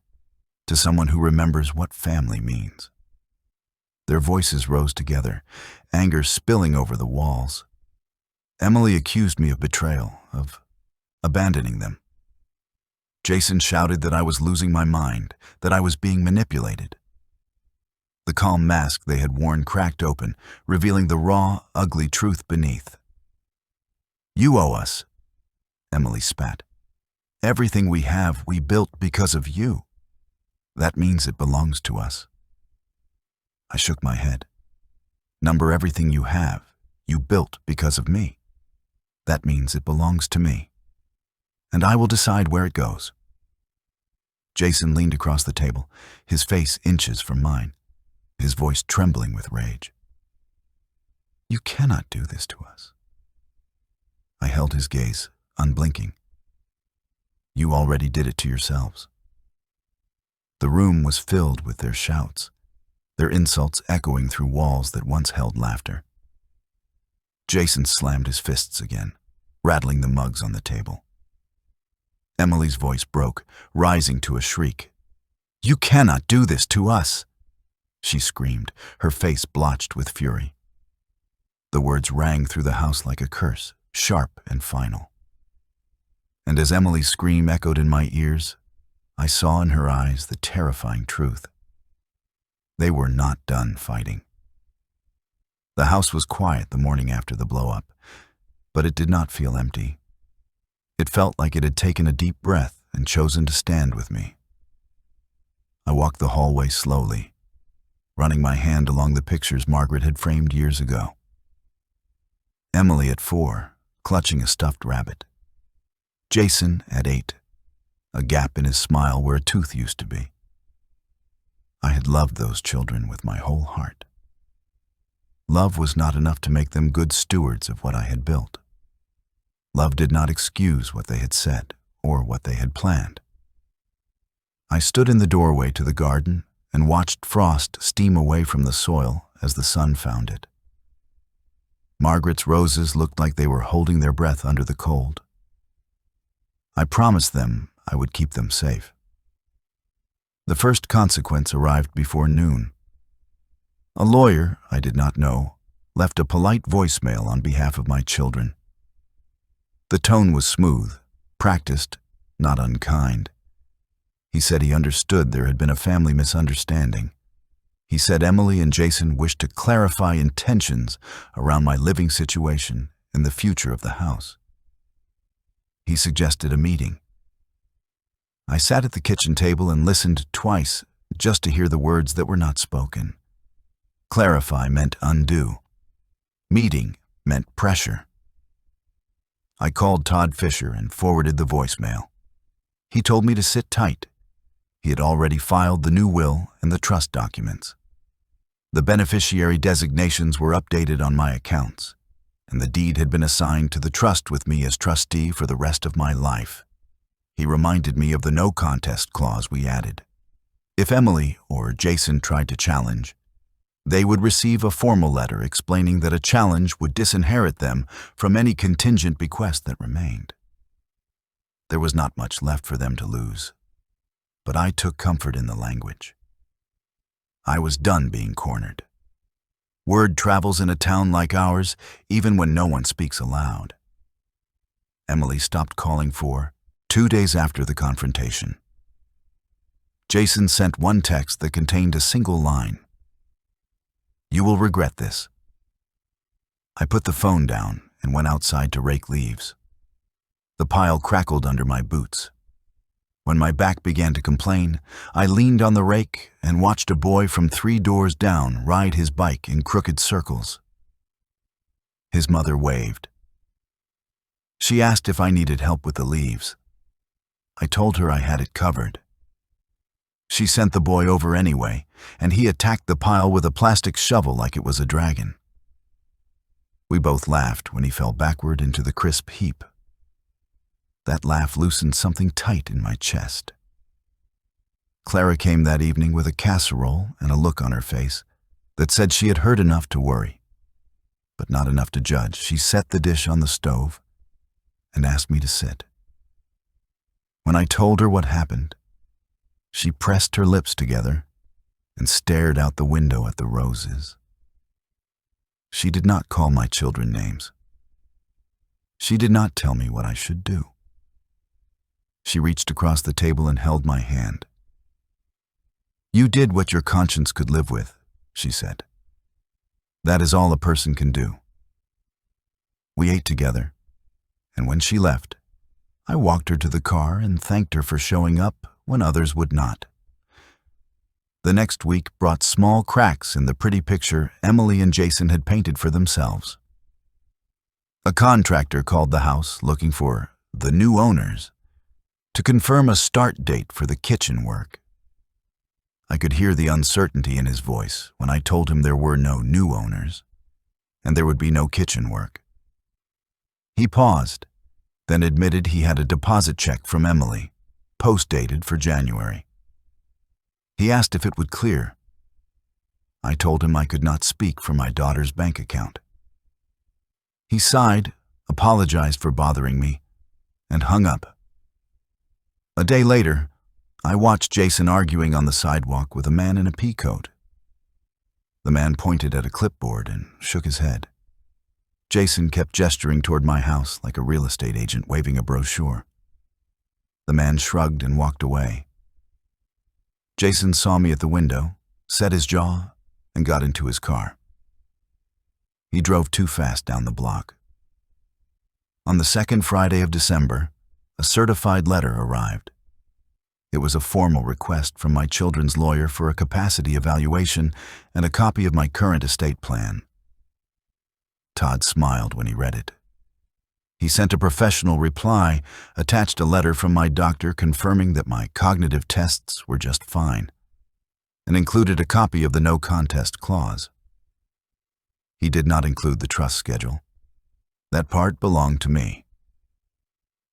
To someone who remembers what family means. Their voices rose together, anger spilling over the walls. Emily accused me of betrayal, of abandoning them. Jason shouted that I was losing my mind, that I was being manipulated. The calm mask they had worn cracked open, revealing the raw, ugly truth beneath. You owe us, Emily spat. Everything we have, we built because of you. That means it belongs to us. I shook my head. Number everything you have, you built because of me. That means it belongs to me. And I will decide where it goes. Jason leaned across the table, his face inches from mine, his voice trembling with rage. You cannot do this to us. I held his gaze, unblinking. You already did it to yourselves. The room was filled with their shouts, their insults echoing through walls that once held laughter. Jason slammed his fists again, rattling the mugs on the table. Emily's voice broke, rising to a shriek. You cannot do this to us, she screamed, her face blotched with fury. The words rang through the house like a curse, sharp and final. And as Emily's scream echoed in my ears, I saw in her eyes the terrifying truth. They were not done fighting. The house was quiet the morning after the blow-up, but it did not feel empty. It felt like it had taken a deep breath and chosen to stand with me. I walked the hallway slowly, running my hand along the pictures Margaret had framed years ago. Emily at 4, clutching a stuffed rabbit. Jason at 8, a gap in his smile where a tooth used to be. I had loved those children with my whole heart. Love was not enough to make them good stewards of what I had built. Love did not excuse what they had said or what they had planned. I stood in the doorway to the garden and watched frost steam away from the soil as the sun found it. Margaret's roses looked like they were holding their breath under the cold. I promised them I would keep them safe. The first consequence arrived before noon. A lawyer I did not know left a polite voicemail on behalf of my children. The tone was smooth, practiced, not unkind. He said he understood there had been a family misunderstanding. He said Emily and Jason wished to clarify intentions around my living situation and the future of the house. He suggested a meeting. I sat at the kitchen table and listened twice just to hear the words that were not spoken. Clarify meant undo. Meeting meant pressure. I called Todd Fisher and forwarded the voicemail. He told me to sit tight. He had already filed the new will and the trust documents. The beneficiary designations were updated on my accounts, and the deed had been assigned to the trust with me as trustee for the rest of my life. He reminded me of the no contest clause we added. If Emily or Jason tried to challenge, they would receive a formal letter explaining that a challenge would disinherit them from any contingent bequest that remained. There was not much left for them to lose, but I took comfort in the language. I was done being cornered. Word travels in a town like ours, even when no one speaks aloud. Emily stopped calling for 2 days after the confrontation. Jason sent one text that contained a single line. You will regret this. I put the phone down and went outside to rake leaves. The pile crackled under my boots. When my back began to complain, I leaned on the rake and watched a boy from 3 doors down ride his bike in crooked circles. His mother waved. She asked if I needed help with the leaves. I told her I had it covered. She sent the boy over anyway, and he attacked the pile with a plastic shovel like it was a dragon. We both laughed when he fell backward into the crisp heap. That laugh loosened something tight in my chest. Clara came that evening with a casserole and a look on her face that said she had heard enough to worry, but not enough to judge. She set the dish on the stove and asked me to sit. When I told her what happened, she pressed her lips together and stared out the window at the roses. She did not call my children names. She did not tell me what I should do. She reached across the table and held my hand. "You did what your conscience could live with," she said. "That is all a person can do." We ate together, and when she left, I walked her to the car and thanked her for showing up when others would not. The next week brought small cracks in the pretty picture Emily and Jason had painted for themselves. A contractor called the house looking for the new owners to confirm a start date for the kitchen work. I could hear the uncertainty in his voice when I told him there were no new owners, and there would be no kitchen work. He paused, then admitted he had a deposit check from Emily, post-dated for January. He asked if it would clear. I told him I could not speak for my daughter's bank account. He sighed, apologized for bothering me, and hung up. A day later, I watched Jason arguing on the sidewalk with a man in a pea coat. The man pointed at a clipboard and shook his head. Jason kept gesturing toward my house like a real estate agent waving a brochure. The man shrugged and walked away. Jason saw me at the window, set his jaw, and got into his car. He drove too fast down the block. On the second Friday of December, a certified letter arrived. It was a formal request from my children's lawyer for a capacity evaluation and a copy of my current estate plan. Todd smiled when he read it. He sent a professional reply, attached a letter from my doctor confirming that my cognitive tests were just fine, and included a copy of the no contest clause. He did not include the trust schedule. That part belonged to me.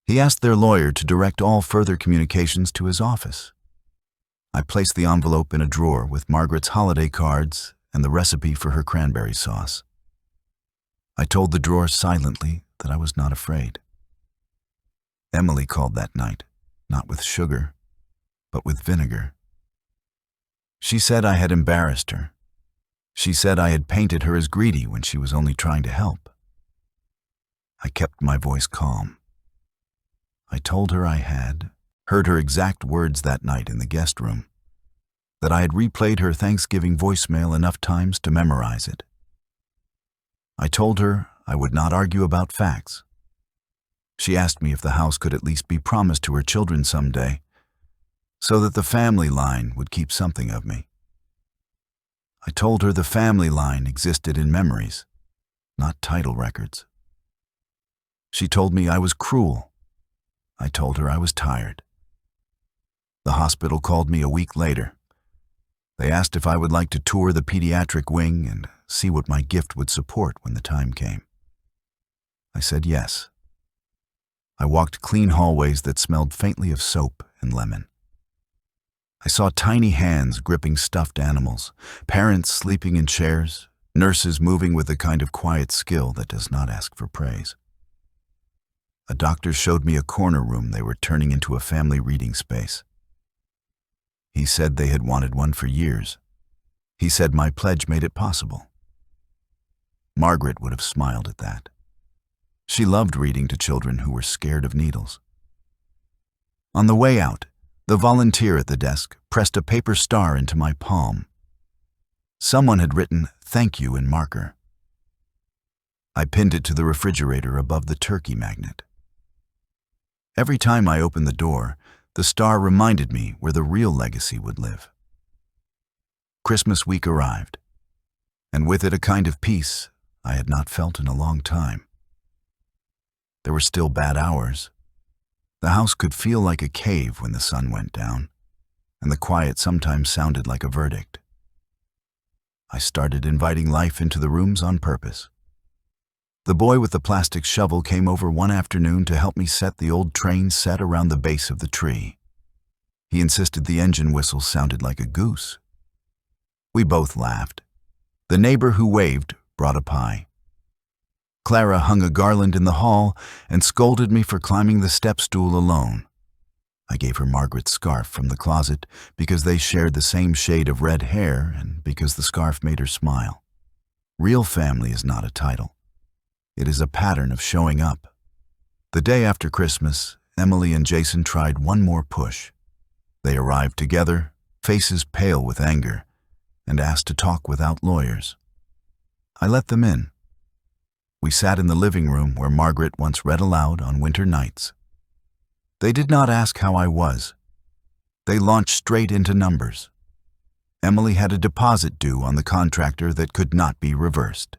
He asked their lawyer to direct all further communications to his office. I placed the envelope in a drawer with Margaret's holiday cards and the recipe for her cranberry sauce. I told the drawer silently that I was not afraid. Emily called that night, not with sugar, but with vinegar. She said I had embarrassed her. She said I had painted her as greedy when she was only trying to help. I kept my voice calm. I told her I had heard her exact words that night in the guest room, that I had replayed her Thanksgiving voicemail enough times to memorize it. I told her I would not argue about facts. She asked me if the house could at least be promised to her children someday, so that the family line would keep something of me. I told her the family line existed in memories, not title records. She told me I was cruel. I told her I was tired. The hospital called me a week later. They asked if I would like to tour the pediatric wing and see what my gift would support when the time came. I said yes. I walked clean hallways that smelled faintly of soap and lemon. I saw tiny hands gripping stuffed animals, parents sleeping in chairs, nurses moving with the kind of quiet skill that does not ask for praise. A doctor showed me a corner room they were turning into a family reading space. He said they had wanted one for years. He said my pledge made it possible. Margaret would have smiled at that. She loved reading to children who were scared of needles. On the way out, the volunteer at the desk pressed a paper star into my palm. Someone had written "Thank you" in marker. I pinned it to the refrigerator above the turkey magnet. Every time I opened the door, the star reminded me where the real legacy would live. Christmas week arrived, and with it a kind of peace I had not felt in a long time. There were still bad hours. The house could feel like a cave when the sun went down, and the quiet sometimes sounded like a verdict. I started inviting life into the rooms on purpose. The boy with the plastic shovel came over one afternoon to help me set the old train set around the base of the tree. He insisted the engine whistle sounded like a goose. We both laughed. The neighbor who waved brought a pie. Clara hung a garland in the hall and scolded me for climbing the step stool alone. I gave her Margaret's scarf from the closet because they shared the same shade of red hair and because the scarf made her smile. Real family is not a title. It is a pattern of showing up. The day after Christmas, Emily and Jason tried one more push. They arrived together, faces pale with anger, and asked to talk without lawyers. I let them in. We sat in the living room where Margaret once read aloud on winter nights. They did not ask how I was. They launched straight into numbers. Emily had a deposit due on the contractor that could not be reversed.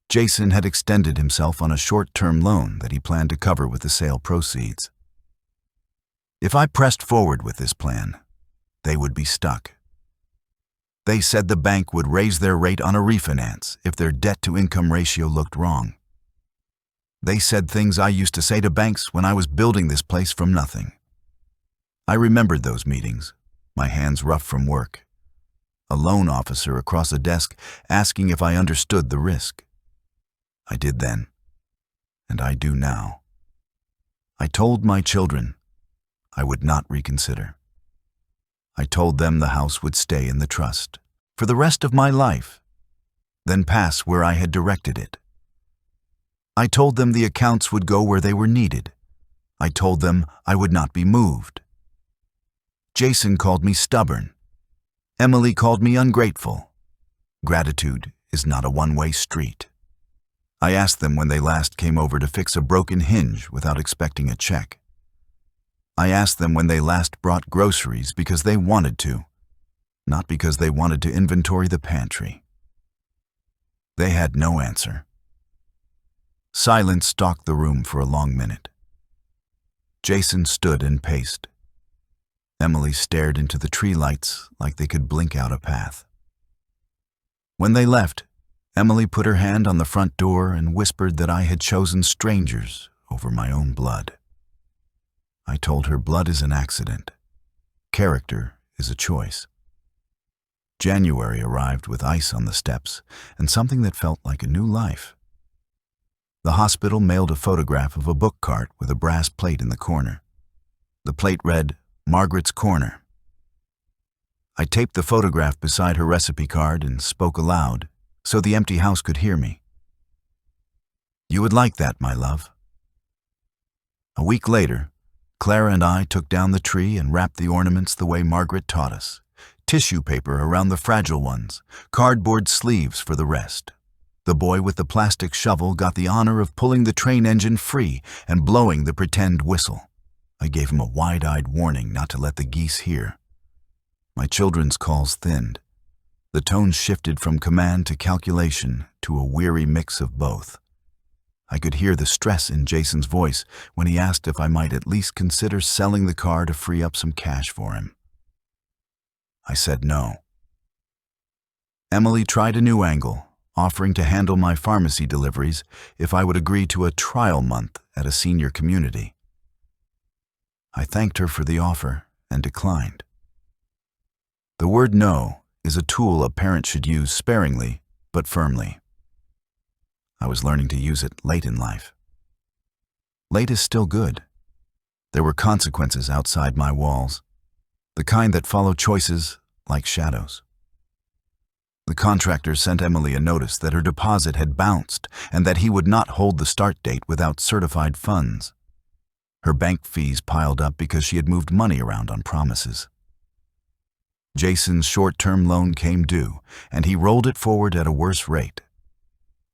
Jason had extended himself on a short-term loan that he planned to cover with the sale proceeds. If I pressed forward with this plan, they would be stuck. They said the bank would raise their rate on a refinance if their debt-to-income ratio looked wrong. They said things I used to say to banks when I was building this place from nothing. I remembered those meetings, my hands rough from work. A loan officer across a desk asking if I understood the risk. I did then, and I do now. I told my children I would not reconsider. I told them the house would stay in the trust for the rest of my life, then pass where I had directed it. I told them the accounts would go where they were needed. I told them I would not be moved. Jason called me stubborn. Emily called me ungrateful. Gratitude is not a one-way street. I asked them when they last came over to fix a broken hinge without expecting a check. I asked them when they last brought groceries because they wanted to, not because they wanted to inventory the pantry. They had no answer. Silence stalked the room for a long minute. Jason stood and paced. Emily stared into the tree lights like they could blink out a path. When they left, Emily put her hand on the front door and whispered that I had chosen strangers over my own blood. I told her blood is an accident. Character is a choice. January arrived with ice on the steps and something that felt like a new life. The hospital mailed a photograph of a book cart with a brass plate in the corner. The plate read, "Margaret's Corner." I taped the photograph beside her recipe card and spoke aloud so the empty house could hear me. "You would like that, my love." A week later, Clara and I took down the tree and wrapped the ornaments the way Margaret taught us. Tissue paper around the fragile ones, cardboard sleeves for the rest. The boy with the plastic shovel got the honor of pulling the train engine free and blowing the pretend whistle. I gave him a wide-eyed warning not to let the geese hear. My children's calls thinned. The tone shifted from command to calculation to a weary mix of both. I could hear the stress in Jason's voice when he asked if I might at least consider selling the car to free up some cash for him. I said no. Emily tried a new angle, offering to handle my pharmacy deliveries if I would agree to a trial month at a senior community. I thanked her for the offer and declined. The word no is a tool a parent should use sparingly but firmly. I was learning to use it late in life. Late is still good. There were consequences outside my walls, the kind that follow choices like shadows. The contractor sent Emily a notice that her deposit had bounced and that he would not hold the start date without certified funds. Her bank fees piled up because she had moved money around on promises. Jason's short-term loan came due, and he rolled it forward at a worse rate.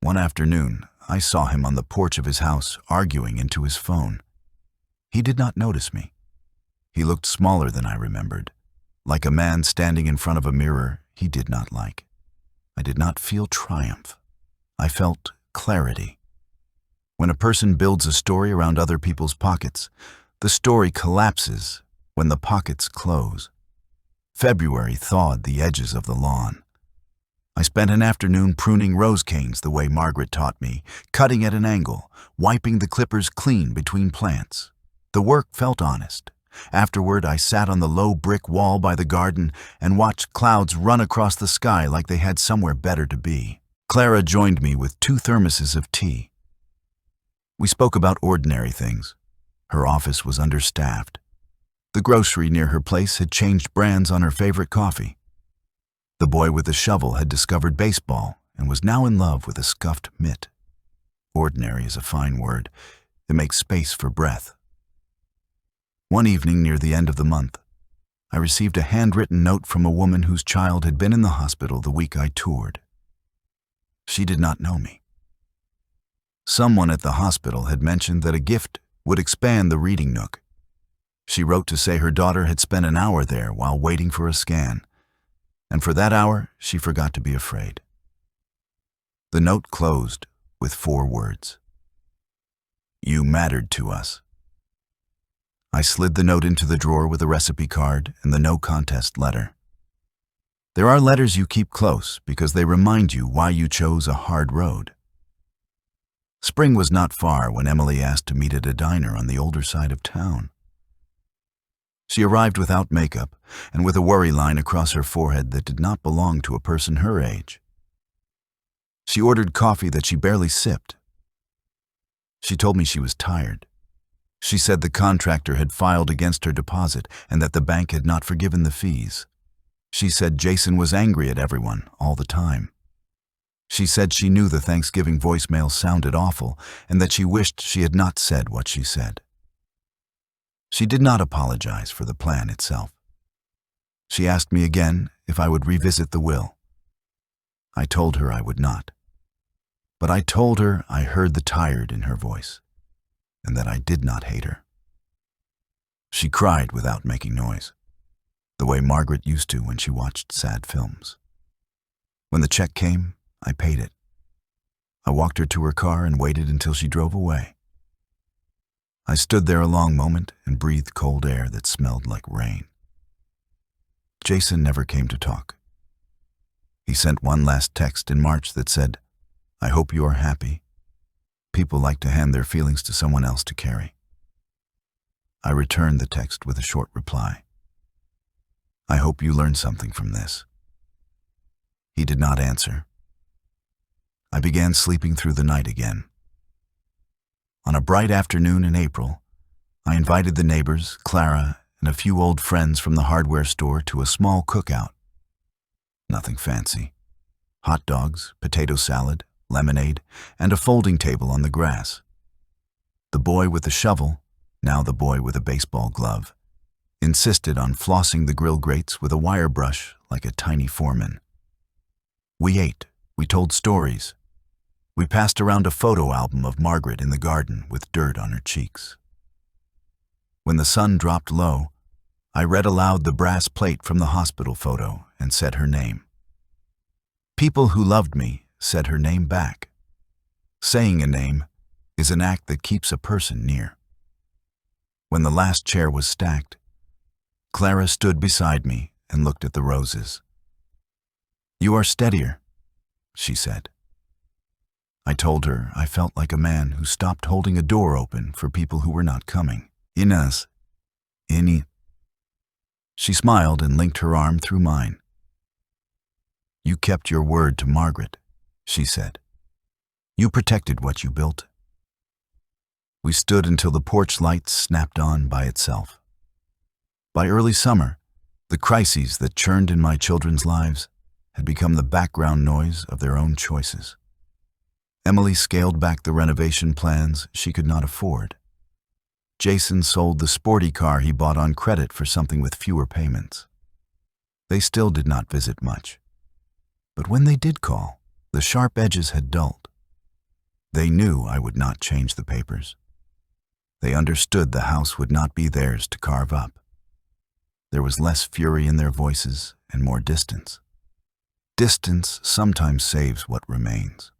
One afternoon, I saw him on the porch of his house arguing into his phone. He did not notice me. He looked smaller than I remembered, like a man standing in front of a mirror he did not like. I did not feel triumph. I felt clarity. When a person builds a story around other people's pockets, the story collapses when the pockets close. February thawed the edges of the lawn. I spent an afternoon pruning rose canes the way Margaret taught me, cutting at an angle, wiping the clippers clean between plants. The work felt honest. Afterward, I sat on the low brick wall by the garden and watched clouds run across the sky like they had somewhere better to be. Clara joined me with 2 thermoses of tea. We spoke about ordinary things. Her office was understaffed. The grocery near her place had changed brands on her favorite coffee. The boy with the shovel had discovered baseball and was now in love with a scuffed mitt. Ordinary is a fine word. It makes space for breath. One evening near the end of the month, I received a handwritten note from a woman whose child had been in the hospital the week I toured. She did not know me. Someone at the hospital had mentioned that a gift would expand the reading nook. She wrote to say her daughter had spent an hour there while waiting for a scan, and for that hour she forgot to be afraid. The note closed with 4 words. "You mattered to us." I slid the note into the drawer with a recipe card and the no contest letter. There are letters you keep close because they remind you why you chose a hard road. Spring was not far when Emily asked to meet at a diner on the older side of town. She arrived without makeup and with a worry line across her forehead that did not belong to a person her age. She ordered coffee that she barely sipped. She told me she was tired. She said the contractor had filed against her deposit and that the bank had not forgiven the fees. She said Jason was angry at everyone all the time. She said she knew the Thanksgiving voicemail sounded awful and that she wished she had not said what she said. She did not apologize for the plan itself. She asked me again if I would revisit the will. I told her I would not. But I told her I heard the tired in her voice and that I did not hate her. She cried without making noise, the way Margaret used to when she watched sad films. When the check came, I paid it. I walked her to her car and waited until she drove away. I stood there a long moment and breathed cold air that smelled like rain. Jason never came to talk. He sent one last text in March that said, "I hope you are happy. People like to hand their feelings to someone else to carry." I returned the text with a short reply. "I hope you learned something from this." He did not answer. I began sleeping through the night again. On a bright afternoon in April, I invited the neighbors, Clara, and a few old friends from the hardware store to a small cookout. Nothing fancy. Hot dogs, potato salad, lemonade, and a folding table on the grass. The boy with the shovel, now the boy with a baseball glove, insisted on flossing the grill grates with a wire brush like a tiny foreman. We ate, we told stories. We passed around a photo album of Margaret in the garden with dirt on her cheeks. When the sun dropped low, I read aloud the brass plate from the hospital photo and said her name. People who loved me said her name back. Saying a name is an act that keeps a person near. When the last chair was stacked, Clara stood beside me and looked at the roses. "You are steadier," she said. I told her I felt like a man who stopped holding a door open for people who were not coming. "Inez, Ini." She smiled and linked her arm through mine. "You kept your word to Margaret," she said. "You protected what you built." We stood until the porch light snapped on by itself. By early summer, the crises that churned in my children's lives had become the background noise of their own choices. Emily scaled back the renovation plans she could not afford. Jason sold the sporty car he bought on credit for something with fewer payments. They still did not visit much. But when they did call, the sharp edges had dulled. They knew I would not change the papers. They understood the house would not be theirs to carve up. There was less fury in their voices and more distance. Distance sometimes saves what remains.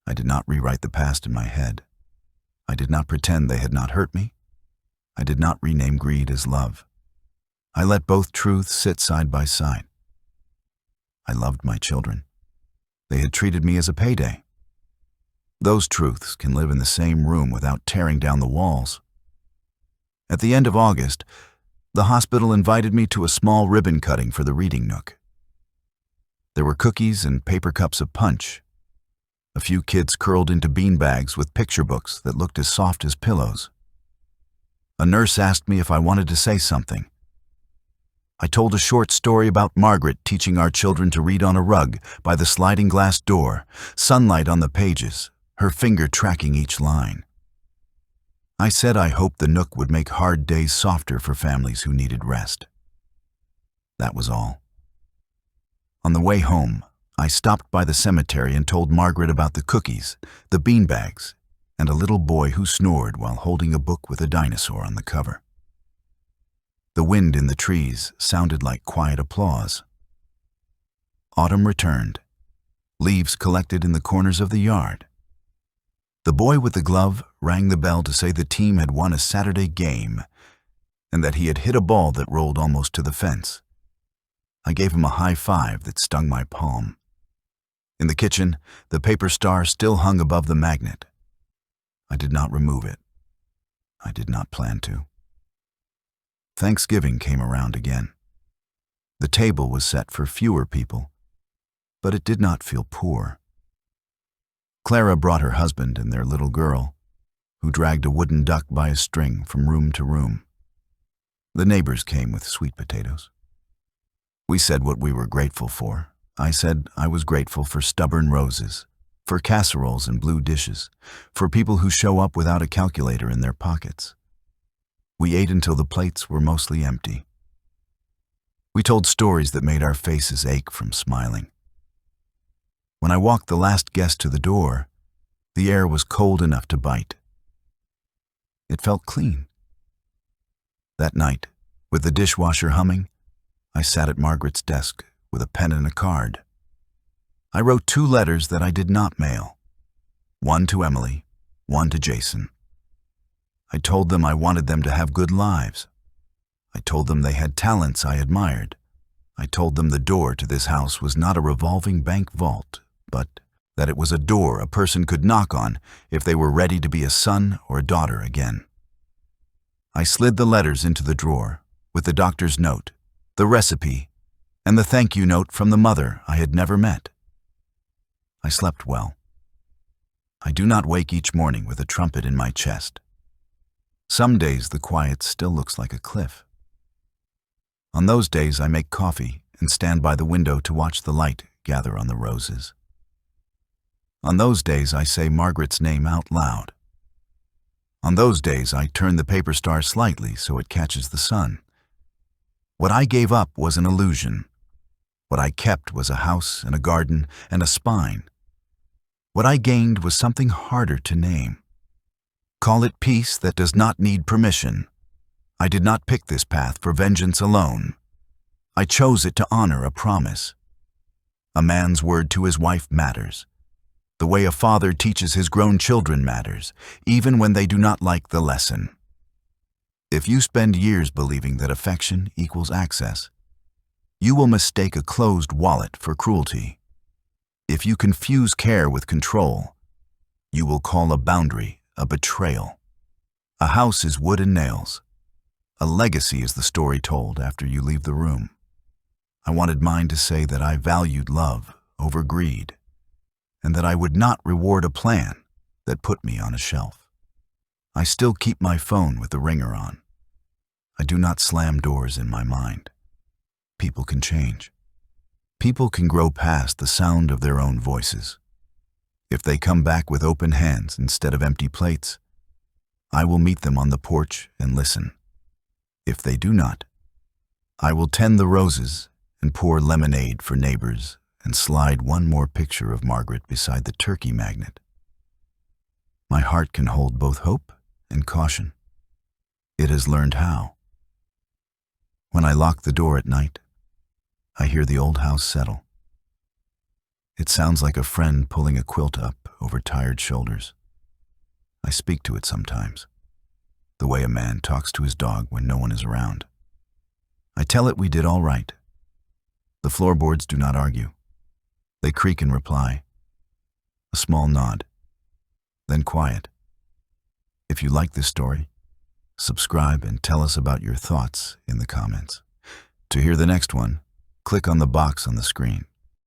I did not rewrite the past in my head. I did not pretend they had not hurt me. I did not rename greed as love. I let both truths sit side by side. I loved my children. They had treated me as a payday. Those truths can live in the same room without tearing down the walls. At the end of August, the hospital invited me to a small ribbon cutting for the reading nook. There were cookies and paper cups of punch. A few kids curled into beanbags with picture books that looked as soft as pillows. A nurse asked me if I wanted to say something. I told a short story about Margaret teaching our children to read on a rug by the sliding glass door, sunlight on the pages, her finger tracking each line. I said I hoped the Nook would make hard days softer for families who needed rest. That was all. On the way home, I stopped by the cemetery and told Margaret about the cookies, the beanbags, and a little boy who snored while holding a book with a dinosaur on the cover. The wind in the trees sounded like quiet applause. Autumn returned. Leaves collected in the corners of the yard. The boy with the glove rang the bell to say the team had won a Saturday game and that he had hit a ball that rolled almost to the fence. I gave him a high five that stung my palm. In the kitchen, the paper star still hung above the magnet. I did not remove it. I did not plan to. Thanksgiving came around again. The table was set for fewer people, but it did not feel poor. Clara brought her husband and their little girl, who dragged a wooden duck by a string from room to room. The neighbors came with sweet potatoes. We said what we were grateful for. I said I was grateful for stubborn roses, for casseroles and blue dishes, for people who show up without a calculator in their pockets. We ate until the plates were mostly empty. We told stories that made our faces ache from smiling. When I walked the last guest to the door, the air was cold enough to bite. It felt clean. That night, with the dishwasher humming, I sat at Margaret's desk with a pen and a card. I wrote 2 letters that I did not mail. One to Emily, one to Jason. I told them I wanted them to have good lives. I told them they had talents I admired. I told them the door to this house was not a revolving bank vault, but that it was a door a person could knock on if they were ready to be a son or a daughter again. I slid the letters into the drawer with the doctor's note, the recipe, and the thank you note from the mother I had never met. I slept well. I do not wake each morning with a trumpet in my chest. Some days the quiet still looks like a cliff. On those days I make coffee and stand by the window to watch the light gather on the roses. On those days I say Margaret's name out loud. On those days I turn the paper star slightly so it catches the sun. What I gave up was an illusion. What I kept was a house and a garden and a spine. What I gained was something harder to name. Call it peace that does not need permission. I did not pick this path for vengeance alone. I chose it to honor a promise. A man's word to his wife matters. The way a father teaches his grown children matters, even when they do not like the lesson. If you spend years believing that affection equals access, you will mistake a closed wallet for cruelty. If you confuse care with control, you will call a boundary a betrayal. A house is wood and nails. A legacy is the story told after you leave the room. I wanted mine to say that I valued love over greed, and that I would not reward a plan that put me on a shelf. I still keep my phone with the ringer on. I do not slam doors in my mind. People can change. People can grow past the sound of their own voices. If they come back with open hands instead of empty plates, I will meet them on the porch and listen. If they do not, I will tend the roses and pour lemonade for neighbors and slide one more picture of Margaret beside the turkey magnet. My heart can hold both hope and caution. It has learned how. When I lock the door at night, I hear the old house settle. It sounds like a friend pulling a quilt up over tired shoulders. I speak to it sometimes, the way a man talks to his dog when no one is around. I tell it we did all right. The floorboards do not argue. They creak in reply. A small nod, then quiet. If you like this story, subscribe and tell us about your thoughts in the comments. To hear the next one, click on the box on the screen.